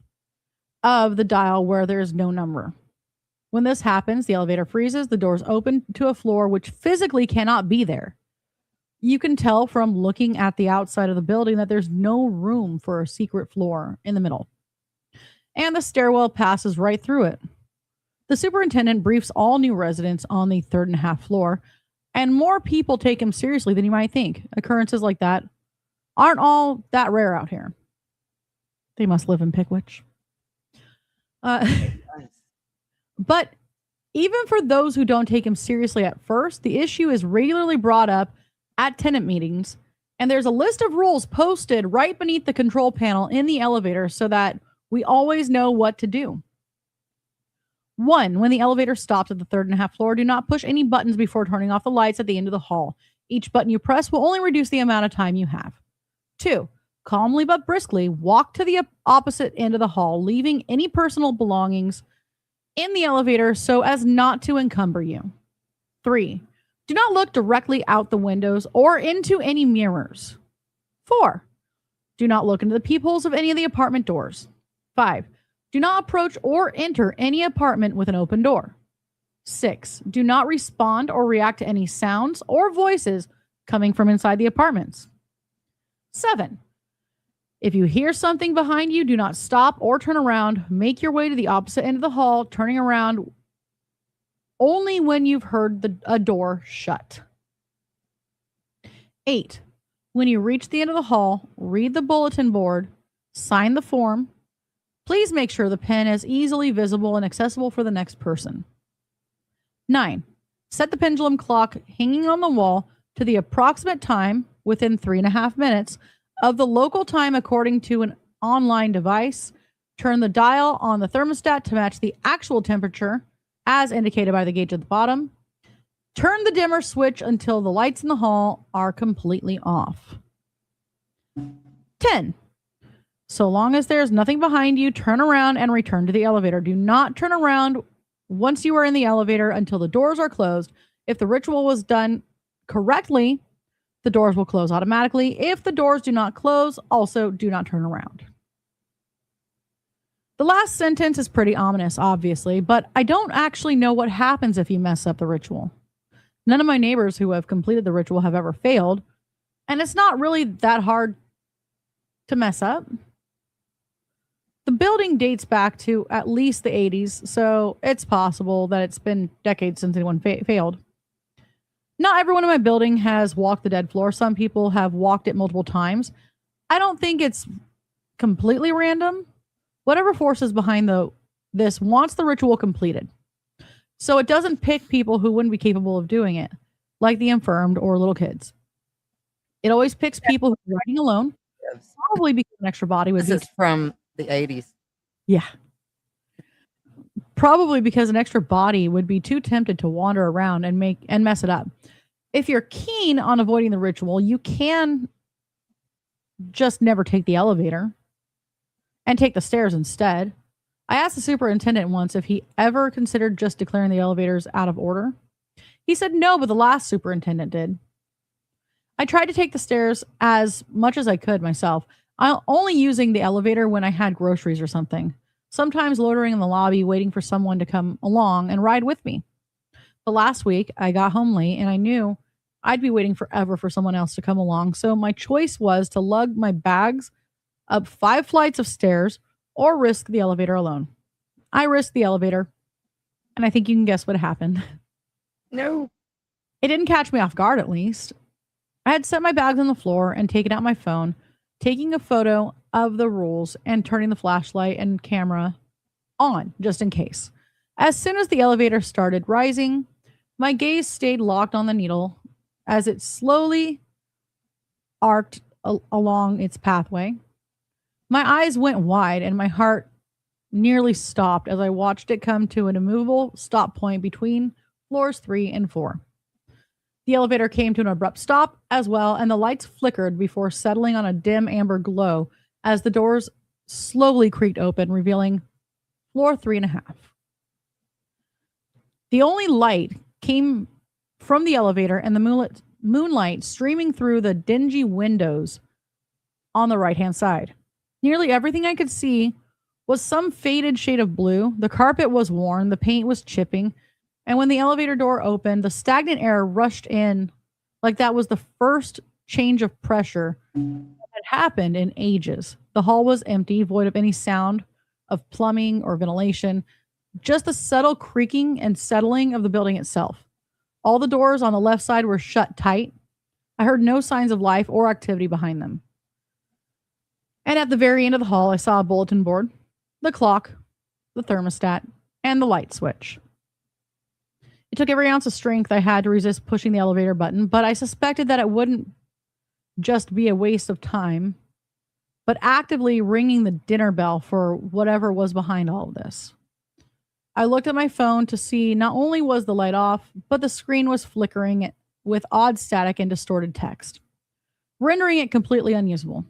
Speaker 3: of the dial where there is no number. When this happens, the elevator freezes, the doors open to a floor which physically cannot be there. You can tell from looking at the outside of the building that there's no room for a secret floor in the middle. And the stairwell passes right through it. The superintendent briefs all new residents on the 3.5 floor, and more people take him seriously than you might think. Occurrences like that aren't all that rare out here. They must live in Pickwich. But even for those who don't take him seriously at first, the issue is regularly brought up at tenant meetings, and there's a list of rules posted right beneath the control panel in the elevator so that we always know what to do. 1, when the elevator stops at the 3.5 floor, do not push any buttons before turning off the lights at the end of the hall. Each button you press will only reduce the amount of time you have. 2, calmly but briskly walk to the opposite end of the hall, leaving any personal belongings in the elevator so as not to encumber you. 3. Do not look directly out the windows or into any mirrors. 4. Do not look into the peepholes of any of the apartment doors. 5. Do not approach or enter any apartment with an open door. 6. Do not respond or react to any sounds or voices coming from inside the apartments. 7. If you hear something behind you, do not stop or turn around. Make your way to the opposite end of the hall, turning around only when you've heard a door shut. 8. When you reach the end of the hall, read the bulletin board, sign the form. Please make sure the pen is easily visible and accessible for the next person. 9. Set the pendulum clock hanging on the wall to the approximate time within 3.5 minutes of the local time according to an online device. Turn the dial on the thermostat to match the actual temperature as indicated by the gauge at the bottom. Turn the dimmer switch until the lights in the hall are completely off. 10. So long as there's nothing behind you, turn around and return to the elevator. Do not turn around once you are in the elevator until the doors are closed. If the ritual was done correctly, the doors will close automatically. If the doors do not close, also do not turn around. The last sentence is pretty ominous, obviously, but I don't actually know what happens if you mess up the ritual. None of my neighbors who have completed the ritual have ever failed, and it's not really that hard to mess up. The building dates back to at least the 80s, so it's possible that it's been decades since anyone failed. Not everyone in my building has walked the dead floor. Some people have walked it multiple times. I don't think it's completely random. Whatever force is behind this wants the ritual completed. So it doesn't pick people who wouldn't be capable of doing it, like the infirmed or little kids. It always picks people who are riding alone, probably because an extra body would
Speaker 5: This is from the 80s.
Speaker 3: Yeah. Probably because an extra body would be too tempted to wander around and mess it up. If you're keen on avoiding the ritual, you can just never take the elevator and take the stairs instead. I asked the superintendent once if he ever considered just declaring the elevators out of order. He said no, but the last superintendent did. I tried to take the stairs as much as I could myself. I'm only using the elevator when I had groceries or something. Sometimes loitering in the lobby, waiting for someone to come along and ride with me. But last week, I got home late and I knew I'd be waiting forever for someone else to come along. So my choice was to lug my bags up 5 flights of stairs or risk the elevator alone. I risked the elevator, and I think you can guess what happened.
Speaker 5: No.
Speaker 3: It didn't catch me off guard, at least. I had set my bags on the floor and taken out my phone, taking a photo of the rules and turning the flashlight and camera on just in case. As soon as the elevator started rising, my gaze stayed locked on the needle as it slowly arced along its pathway. My eyes went wide and my heart nearly stopped as I watched it come to an immovable stop point between floors 3 and 4. The elevator came to an abrupt stop as well, and the lights flickered before settling on a dim amber glow as the doors slowly creaked open, revealing floor 3.5. The only light came from the elevator and the moonlight streaming through the dingy windows on the right-hand side. Nearly everything I could see was some faded shade of blue. The carpet was worn, the paint was chipping, and when the elevator door opened, the stagnant air rushed in like that was the first change of pressure that had happened in ages. The hall was empty, void of any sound of plumbing or ventilation, just the subtle creaking and settling of the building itself. All the doors on the left side were shut tight. I heard no signs of life or activity behind them. And at the very end of the hall, I saw a bulletin board, the clock, the thermostat, and the light switch. It took every ounce of strength I had to resist pushing the elevator button, but I suspected that it wouldn't just be a waste of time, but actively ringing the dinner bell for whatever was behind all of this. I looked at my phone to see not only was the light off, but the screen was flickering with odd static and distorted text, rendering it completely unusable.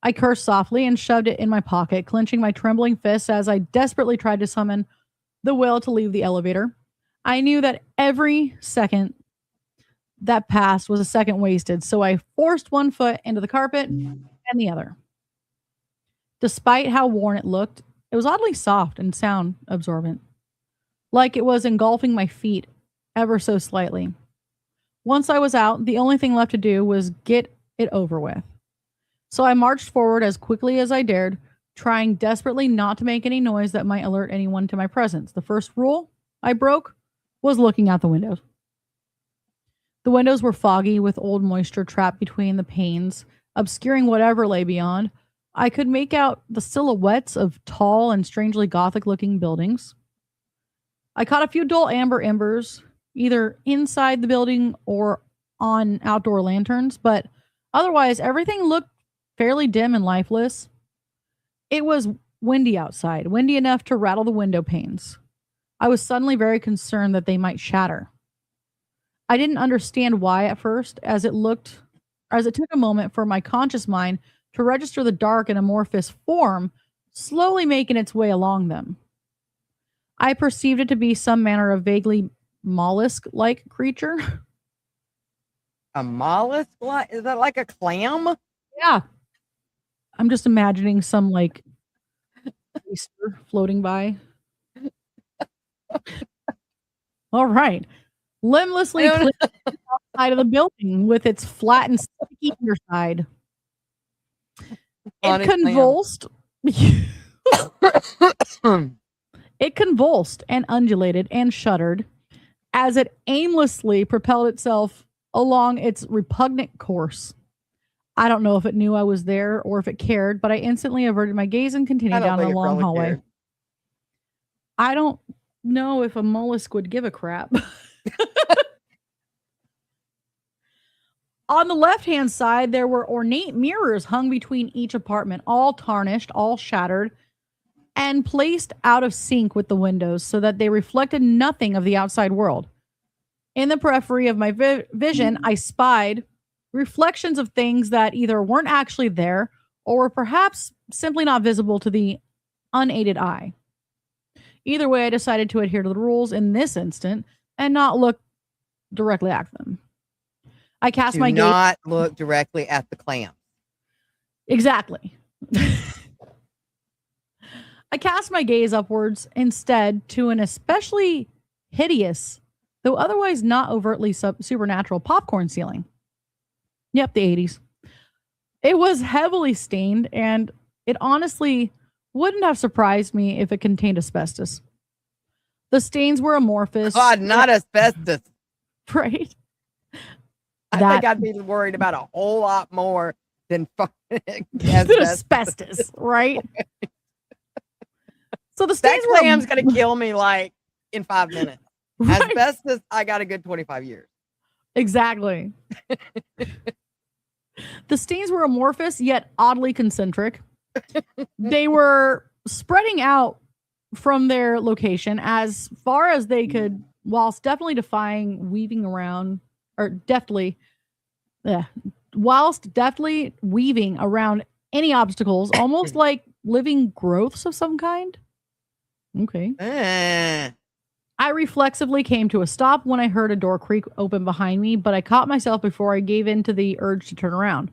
Speaker 3: I cursed softly and shoved it in my pocket, clenching my trembling fists as I desperately tried to summon the will to leave the elevator. I knew that every second that passed was a second wasted, so I forced one foot into the carpet and the other. Despite how worn it looked, it was oddly soft and sound absorbent, like it was engulfing my feet ever so slightly. Once I was out, the only thing left to do was get it over with. So I marched forward as quickly as I dared, trying desperately not to make any noise that might alert anyone to my presence. The first rule I broke was looking out the windows. The windows were foggy with old moisture trapped between the panes, obscuring whatever lay beyond. I could make out the silhouettes of tall and strangely gothic-looking buildings. I caught a few dull amber embers, either inside the building or on outdoor lanterns, but otherwise everything looked fairly dim and lifeless. It was windy outside, windy enough to rattle the window panes. I was suddenly very concerned that they might shatter. I didn't understand why at first, as it took a moment for my conscious mind to register the dark and amorphous form slowly making its way along them. I perceived it to be some manner of vaguely mollusk-like creature.
Speaker 5: A mollusk? Is that like a clam?
Speaker 3: Yeah. I'm just imagining some like oyster floating by. All right. Limblessly outside of the building with its flat and sticky underside. It convulsed. It convulsed and undulated and shuddered as it aimlessly propelled itself along its repugnant course. I don't know if it knew I was there or if it cared, but I instantly averted my gaze and continued down the long hallway. Cared. I don't know if a mollusk would give a crap. On the left-hand side, there were ornate mirrors hung between each apartment, all tarnished, all shattered, and placed out of sync with the windows so that they reflected nothing of the outside world. In the periphery of my vision, I spied reflections of things that either weren't actually there or were perhaps simply not visible to the unaided eye. Either way, I decided to adhere to the rules in this instant and not look directly at them. I cast my gaze.
Speaker 5: Do not look directly at the clam.
Speaker 3: Exactly. I cast my gaze upwards instead to an especially hideous, though otherwise not overtly supernatural popcorn ceiling. Yep, the 80s. It was heavily stained, and it honestly wouldn't have surprised me if it contained asbestos. The stains were amorphous.
Speaker 5: God, not asbestos.
Speaker 3: Right?
Speaker 5: I think I'd be worried about a whole lot more than fucking asbestos,
Speaker 3: right? So the stains
Speaker 5: that clam's gonna kill me like in 5 minutes. Right. Asbestos, I got a good 25 years.
Speaker 3: Exactly. The stains were amorphous yet oddly concentric. They were spreading out from their location as far as they could, whilst definitely weaving around any obstacles, almost like living growths of some kind. Okay. I reflexively came to a stop when I heard a door creak open behind me, but I caught myself before I gave in to the urge to turn around.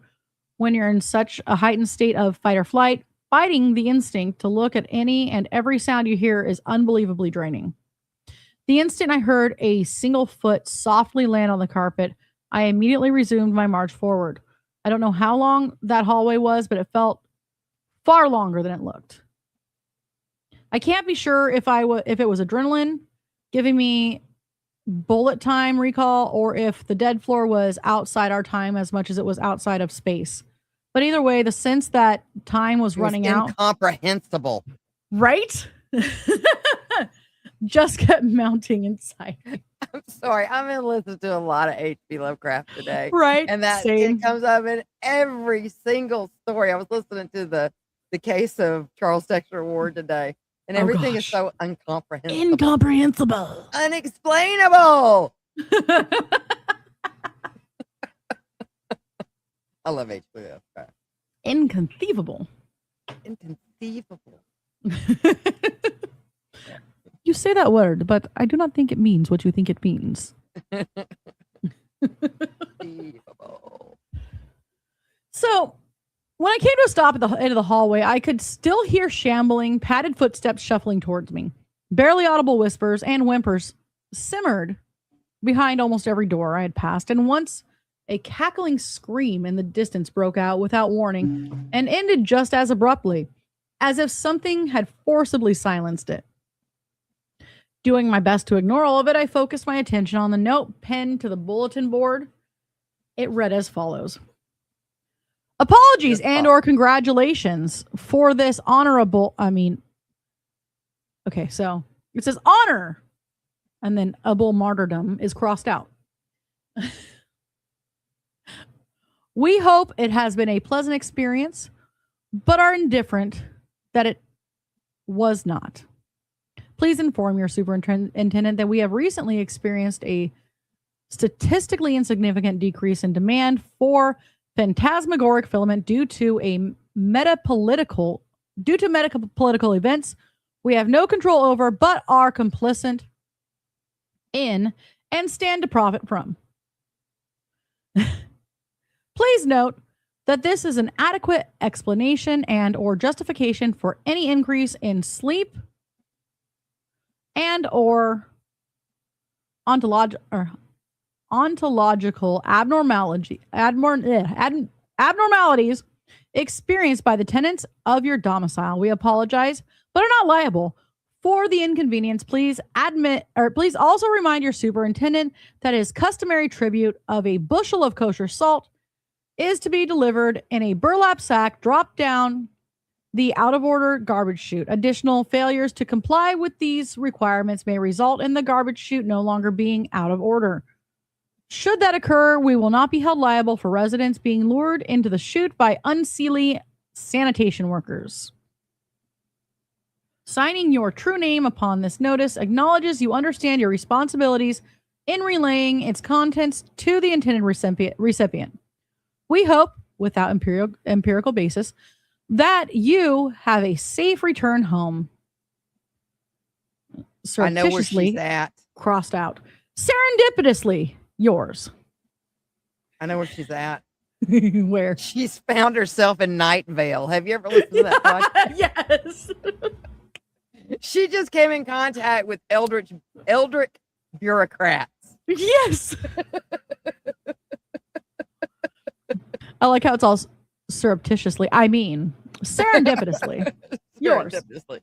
Speaker 3: When you're in such a heightened state of fight or flight, fighting the instinct to look at any and every sound you hear is unbelievably draining. The instant I heard a single foot softly land on the carpet, I immediately resumed my march forward. I don't know how long that hallway was, but it felt far longer than it looked. I can't be sure if it was adrenaline giving me bullet time recall or if the dead floor was outside our time as much as it was outside of space. But either way, the sense that time was running out.
Speaker 5: Incomprehensible.
Speaker 3: Right? Just kept mounting inside me.
Speaker 5: I'm sorry. I'm going to listen to a lot of H.P. Lovecraft today.
Speaker 3: Right.
Speaker 5: And that it comes up in every single story. I was listening to the case of Charles Dexter Ward today. And everything is so
Speaker 3: incomprehensible.
Speaker 5: Unexplainable. I love H.P. Lovecraft.
Speaker 3: Inconceivable.
Speaker 5: Inconceivable.
Speaker 3: You say that word, but I do not think it means what you think it means.
Speaker 5: Unbelievable.
Speaker 3: So, when I came to a stop at the end of the hallway, I could still hear shambling, padded footsteps shuffling towards me. Barely audible whispers and whimpers simmered behind almost every door I had passed, and once a cackling scream in the distance broke out without warning and ended just as abruptly, as if something had forcibly silenced it. Doing my best to ignore all of it, I focused my attention on the note pinned to the bulletin board. It read as follows. Apologies and or congratulations for this honorable, okay, so it says honor, and then able martyrdom is crossed out. We hope it has been a pleasant experience, but are indifferent that it was not. Please inform your superintendent that we have recently experienced a statistically insignificant decrease in demand for phantasmagoric filament due to medical political events we have no control over, but are complicit in and stand to profit from. Please note that this is an adequate explanation and or justification for any increase in sleep and or ontological abnormalities experienced by the tenants of your domicile. We apologize, but are not liable for the inconvenience. Please also remind your superintendent that his customary tribute of a bushel of kosher salt is to be delivered in a burlap sack dropped down the out of order garbage chute. Additional failures to comply with these requirements may result in the garbage chute no longer being out of order. Should that occur, we will not be held liable for residents being lured into the chute by unseelie sanitation workers. Signing your true name upon this notice acknowledges you understand your responsibilities in relaying its contents to the intended recipient. We hope, without empirical basis, that you have a safe return home.
Speaker 5: I know where she's at.
Speaker 3: Crossed out. Serendipitously yours.
Speaker 5: I know where she's at.
Speaker 3: Where?
Speaker 5: She's found herself in Night Vale. Have you ever listened to that podcast?
Speaker 3: Yes.
Speaker 5: She just came in contact with eldritch bureaucrats.
Speaker 3: Yes. I like how it's all surreptitiously. Serendipitously. Yours.
Speaker 5: Serendipitously.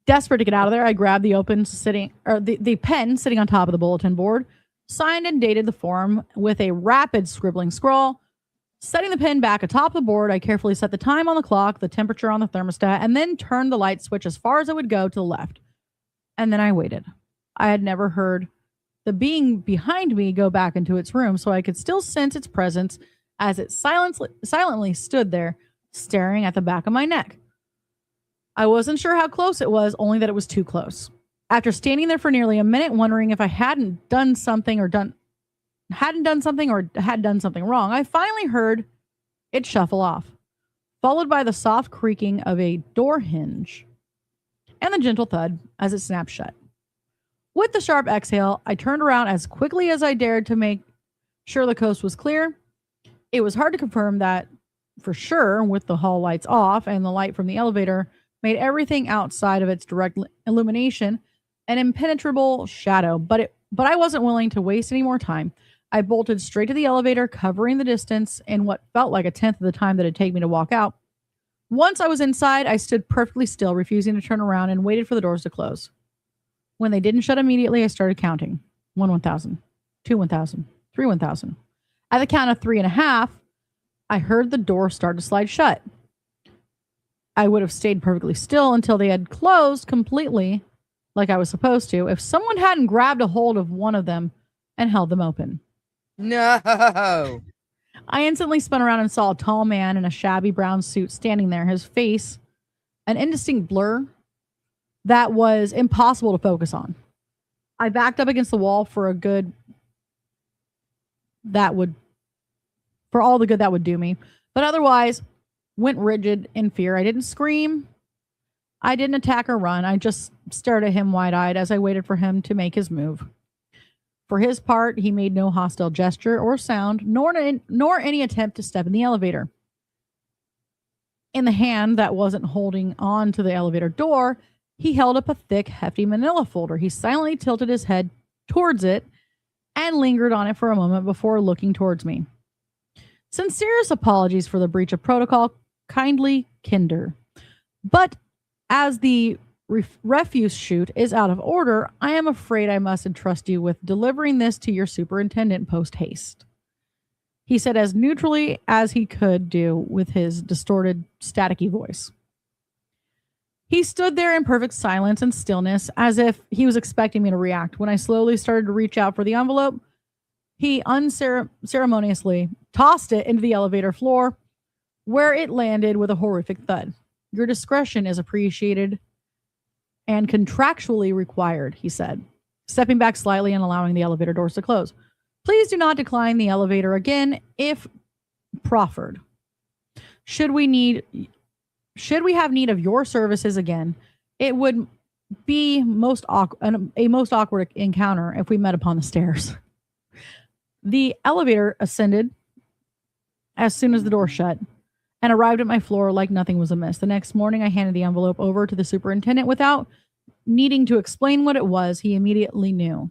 Speaker 3: Desperate to get out of there, I grabbed the pen sitting on top of the bulletin board, signed and dated the form with a rapid scribbling scrawl. Setting the pen back atop the board, I carefully set the time on the clock, the temperature on the thermostat, and then turned the light switch as far as it would go to the left. And then I waited. I had never heard the being behind me go back into its room, so I could still sense its presence as it silently stood there, staring at the back of my neck. I wasn't sure how close it was, only that it was too close. After standing there for nearly a minute, wondering if I had done something wrong, I finally heard it shuffle off, followed by the soft creaking of a door hinge and the gentle thud as it snapped shut. With the sharp exhale, I turned around as quickly as I dared to make sure the coast was clear. It was hard to confirm that for sure with the hall lights off and the light from the elevator made everything outside of its direct illumination an impenetrable shadow, but I wasn't willing to waste any more time. I bolted straight to the elevator, covering the distance in what felt like a tenth of the time that it'd take me to walk out. Once I was inside, I stood perfectly still, refusing to turn around, and waited for the doors to close. When they didn't shut immediately, I started counting. 1 1,000, 2 1,000, 3 1,000. At the count of 3.5, I heard the door start to slide shut. I would have stayed perfectly still until they had closed completely, like I was supposed to, if someone hadn't grabbed a hold of one of them and held them open.
Speaker 5: No.
Speaker 3: I instantly spun around and saw a tall man in a shabby brown suit standing there, his face an indistinct blur that was impossible to focus on. I backed up against the wall for all the good that would do me. But otherwise, went rigid in fear. I didn't scream. I didn't attack or run. I just stared at him wide-eyed as I waited for him to make his move. For his part, he made no hostile gesture or sound, nor any attempt to step in the elevator. In the hand that wasn't holding on to the elevator door, he held up a thick, hefty manila folder. He silently tilted his head towards it and lingered on it for a moment before looking towards me. Sincerest apologies for the breach of protocol. Kindly, Kinder. But as the refuse chute is out of order, I am afraid I must entrust you with delivering this to your superintendent post haste. He said as neutrally as he could do with his distorted, staticky voice. He stood there in perfect silence and stillness, as if he was expecting me to react. When I slowly started to reach out for the envelope, he unceremoniously tossed it into the elevator floor, where it landed with a horrific thud. Your discretion is appreciated and contractually required, he said, stepping back slightly and allowing the elevator doors to close. Please do not decline the elevator again if proffered. Should we have need of your services again, it would be a most awkward encounter if we met upon the stairs. The elevator ascended as soon as the door shut and arrived at my floor like nothing was amiss. The next morning, I handed the envelope over to the superintendent without needing to explain what it was. He immediately knew.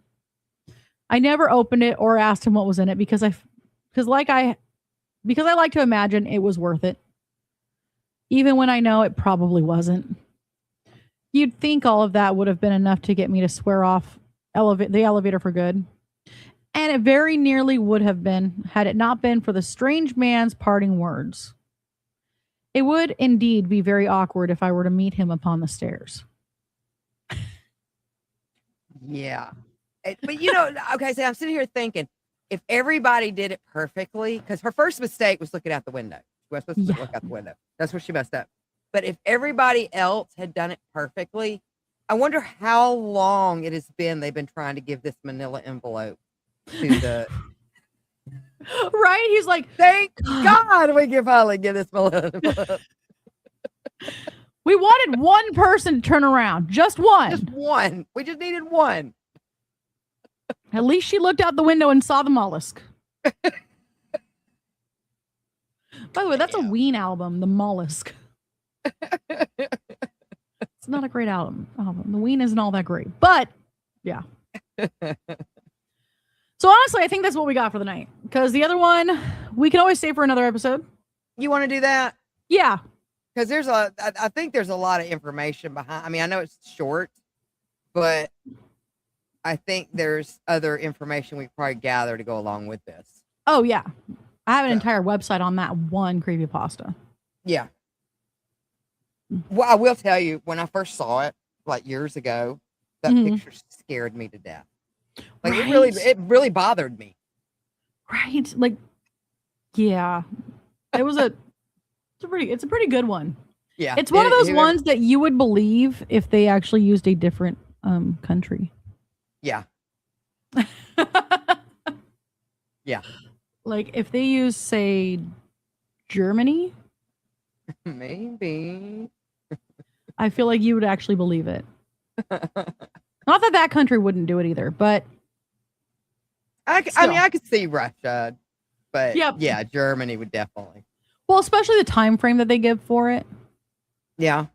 Speaker 3: I never opened it or asked him what was in it because I like to imagine it was worth it, even when I know it probably wasn't. You'd think all of that would have been enough to get me to swear off the elevator for good. And it very nearly would have been had it not been for the strange man's parting words. It would indeed be very awkward if I were to meet him upon the stairs.
Speaker 5: Yeah. But okay, so I'm sitting here thinking, if everybody did it perfectly, because her first mistake was looking out the window. She was supposed to look out the window. That's where she messed up. But if everybody else had done it perfectly, I wonder how long it has been they've been trying to give this manila envelope to the...
Speaker 3: Right? He's like,
Speaker 5: thank God we can finally get this manila envelope.
Speaker 3: We wanted one person to turn around. Just one.
Speaker 5: Just one. We just needed one.
Speaker 3: At least she looked out the window and saw the mollusk. By the way, that's a Ween album, The Mollusk. It's not a great album. The Ween isn't all that great. But, yeah. So, honestly, I think that's what we got for the night. Because the other one, we can always save for another episode.
Speaker 5: You want to do that?
Speaker 3: Yeah.
Speaker 5: Because I think there's a lot of information behind. I mean, I know it's short, but I think there's other information we could probably gather to go along with this.
Speaker 3: Oh, yeah. I have an entire website on that one creepypasta.
Speaker 5: Yeah. Well, I will tell you, when I first saw it, like years ago, that picture scared me to death. Like it really bothered me.
Speaker 3: Right. Like, yeah. It's a pretty good one.
Speaker 5: Yeah.
Speaker 3: It's one of those ones that you would believe if they actually used a different country.
Speaker 5: Yeah. Yeah.
Speaker 3: Like if they use, say, Germany.
Speaker 5: Maybe.
Speaker 3: I feel like you would actually believe it. Not that country wouldn't do it either, but
Speaker 5: I mean, I could see Russia, but yeah, Germany would definitely.
Speaker 3: Well, especially the time frame that they give for it.
Speaker 5: Yeah.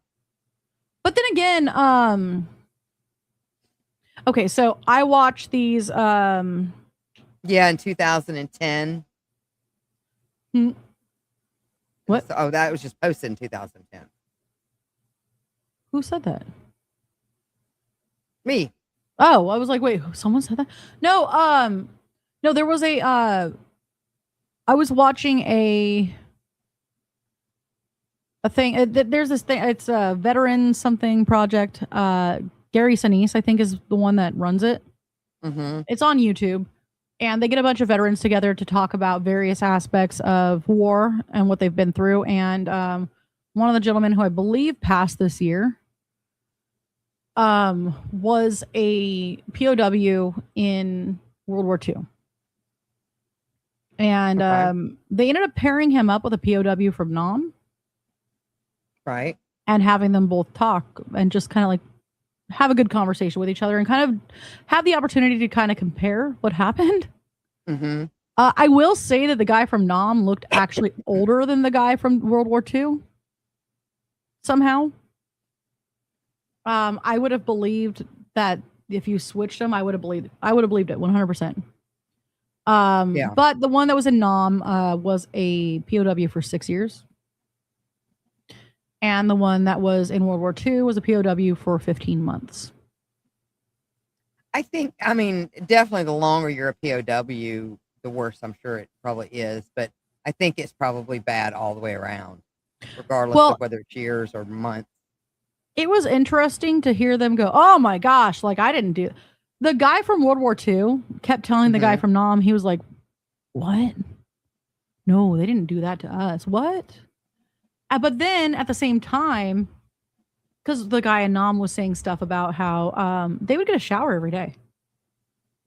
Speaker 3: But then again, okay, so I watched these
Speaker 5: in 2010.
Speaker 3: What?
Speaker 5: Oh, that was just posted in 2010.
Speaker 3: Who said that?
Speaker 5: Me.
Speaker 3: Oh, I was like, wait, someone said that? No, no, there was I was watching a thing. There's this thing. It's a veteran something project. Gary Sinise, I think, is the one that runs it.
Speaker 5: Mm-hmm.
Speaker 3: It's on YouTube, and they get a bunch of veterans together to talk about various aspects of war and what they've been through. And one of the gentlemen who I believe passed this year was a POW in World War II. And they ended up pairing him up with a POW from Nam.
Speaker 5: Right.
Speaker 3: and having them both talk and just kind of like have a good conversation with each other and kind of have the opportunity to kind of compare what happened.
Speaker 5: Mm-hmm.
Speaker 3: I will say that the guy from Nam looked actually older than the guy from World War II. Somehow, I would have believed that if you switched them, I would have believed it. I would have believed it 100%.
Speaker 5: Yeah.
Speaker 3: But the one that was in Nam was a POW for 6 years. And the one that was in World War II was a POW for 15 months.
Speaker 5: I think, I mean, definitely the longer you're a POW, the worse I'm sure it probably is. But I think it's probably bad all the way around, regardless of whether it's years or months.
Speaker 3: It was interesting to hear them go, oh my gosh, like I didn't do it. The guy from World War II kept telling the guy from Nam, he was like, what? No, they didn't do that to us. What? But then at the same time, because the guy in Nam was saying stuff about how they would get a shower every day.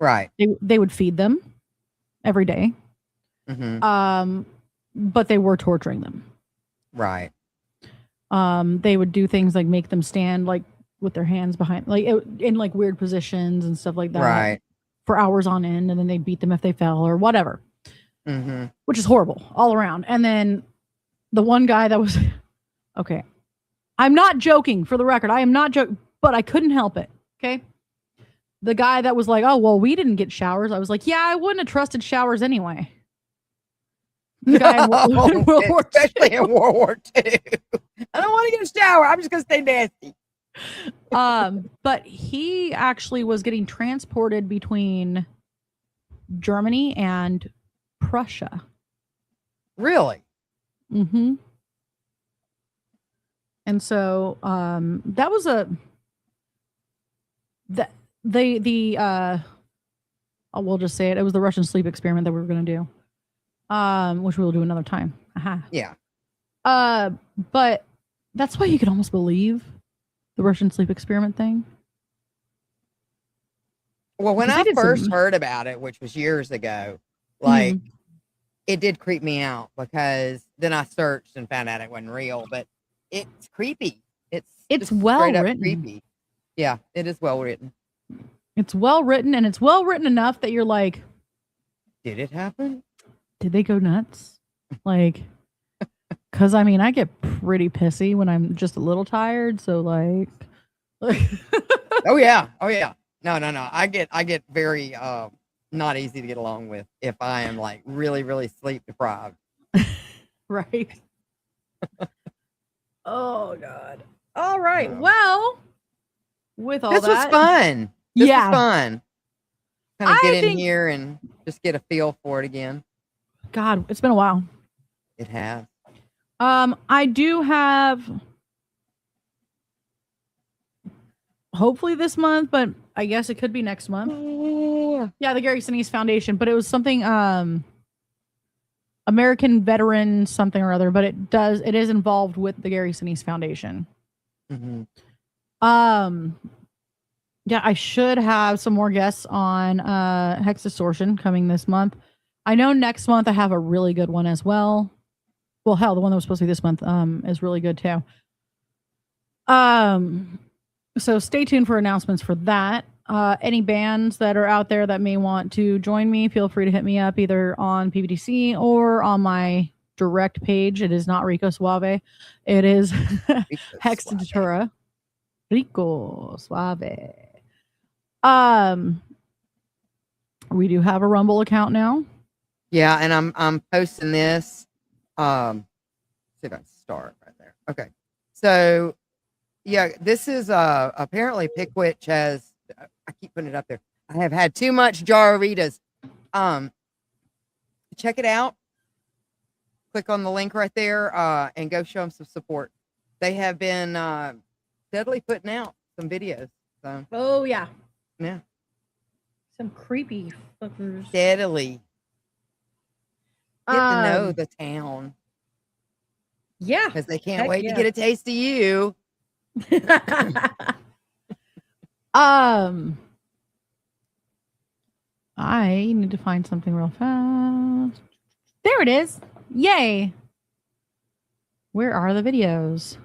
Speaker 5: Right.
Speaker 3: They would feed them every day. But they were torturing them.
Speaker 5: Right.
Speaker 3: They would do things like make them stand like with their hands behind, like in like weird positions and stuff like that.
Speaker 5: Right.
Speaker 3: For hours on end, and then they'd beat them if they fell or whatever. Which is horrible all around. And then the one guy that was okay. I'm not joking, for the record. I am not joking, but I couldn't help it. Okay. The guy that was like, oh, well, we didn't get showers. I was like, yeah, I wouldn't have trusted showers anyway. The guy in World War
Speaker 5: especially in World War II. I don't want to get a shower. I'm just going to stay nasty.
Speaker 3: But he actually was getting transported between Germany and Prussia.
Speaker 5: Really?
Speaker 3: Mm-hmm. And so that was we'll just say it. It was the Russian sleep experiment that we were going to do, which we will do another time. Aha.
Speaker 5: Yeah.
Speaker 3: But that's why you could almost believe the Russian sleep experiment thing.
Speaker 5: Well, when I first heard about it, which was years ago, like it did creep me out because then I searched and found out it wasn't real, but it's creepy. It's
Speaker 3: well written.
Speaker 5: Creepy. Yeah, it is well written.
Speaker 3: It's well written, and it's well written enough that you're like,
Speaker 5: did it happen?
Speaker 3: Did they go nuts? Like, because I mean, I get pretty pissy when I'm just a little tired. So like,
Speaker 5: oh yeah. No. I get very not easy to get along with if I am like really, really sleep deprived.
Speaker 3: Right. Oh God. All right. No. Well, with all
Speaker 5: this
Speaker 3: that,
Speaker 5: was fun. This was fun. Kind of get in here and just get a feel for it again.
Speaker 3: God, it's been a while.
Speaker 5: It has.
Speaker 3: I do have hopefully this month, but I guess it could be next month. Yeah, the Gary Sinise Foundation, but it was something American veteran something or other, but it is involved with the Gary Sinise Foundation. Yeah, I should have some more guests on Hex Distortion coming this month. I know next month I have a really good one as well. Well, hell, the one that was supposed to be this month is really good too. So stay tuned for announcements for that. Any bands that are out there that may want to join me, feel free to hit me up either on PBDC or on my direct page. It is not Rico Suave. It is Hex Datura. Rico Suave. We do have a Rumble account now.
Speaker 5: Yeah, and I'm posting this. See if I can start right there. Okay. So yeah, this is apparently Pickwitch has I keep putting it up there. I have had too much Jarritas. Check it out. Click on the link right there and go show them some support. They have been steadily putting out some videos. So
Speaker 3: oh yeah.
Speaker 5: Yeah.
Speaker 3: Some creepy fuckers.
Speaker 5: Steadily. Get to know the town.
Speaker 3: Yeah.
Speaker 5: Because they can't wait to get a taste of you.
Speaker 3: I need to find something real fast. There it is. Yay. Where are the videos?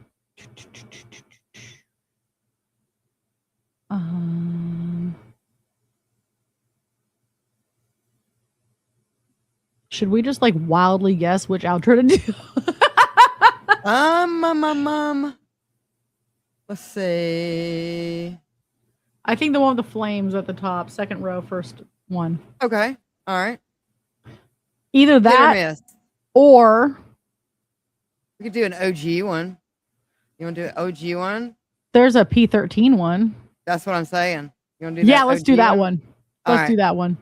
Speaker 3: Should we just like wildly guess which outro to do?
Speaker 5: Let's see.
Speaker 3: I think the one with the flames at the top, second row, first one.
Speaker 5: Okay. All right.
Speaker 3: Either
Speaker 5: Hit or
Speaker 3: that
Speaker 5: miss.
Speaker 3: or
Speaker 5: We could do an OG one. You want to do an OG one?
Speaker 3: there's a P13 one.
Speaker 5: That's what I'm saying. You want to do
Speaker 3: Yeah,
Speaker 5: that
Speaker 3: let's
Speaker 5: OG
Speaker 3: do that one.
Speaker 5: All
Speaker 3: Let's
Speaker 5: right.
Speaker 3: do that one.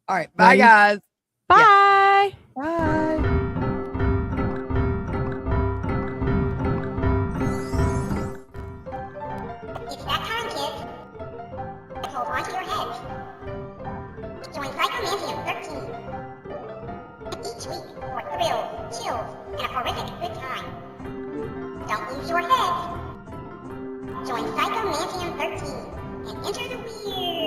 Speaker 5: All right. Bye,
Speaker 3: Ready?
Speaker 5: guys.
Speaker 3: Bye.
Speaker 5: Bye.
Speaker 2: It's that time, kids. Hold onto your heads. Join Psychomantium 13. Each week for thrills, chills, and a horrific good time. Don't lose your heads. Join Psychomantium 13 and enter the weird.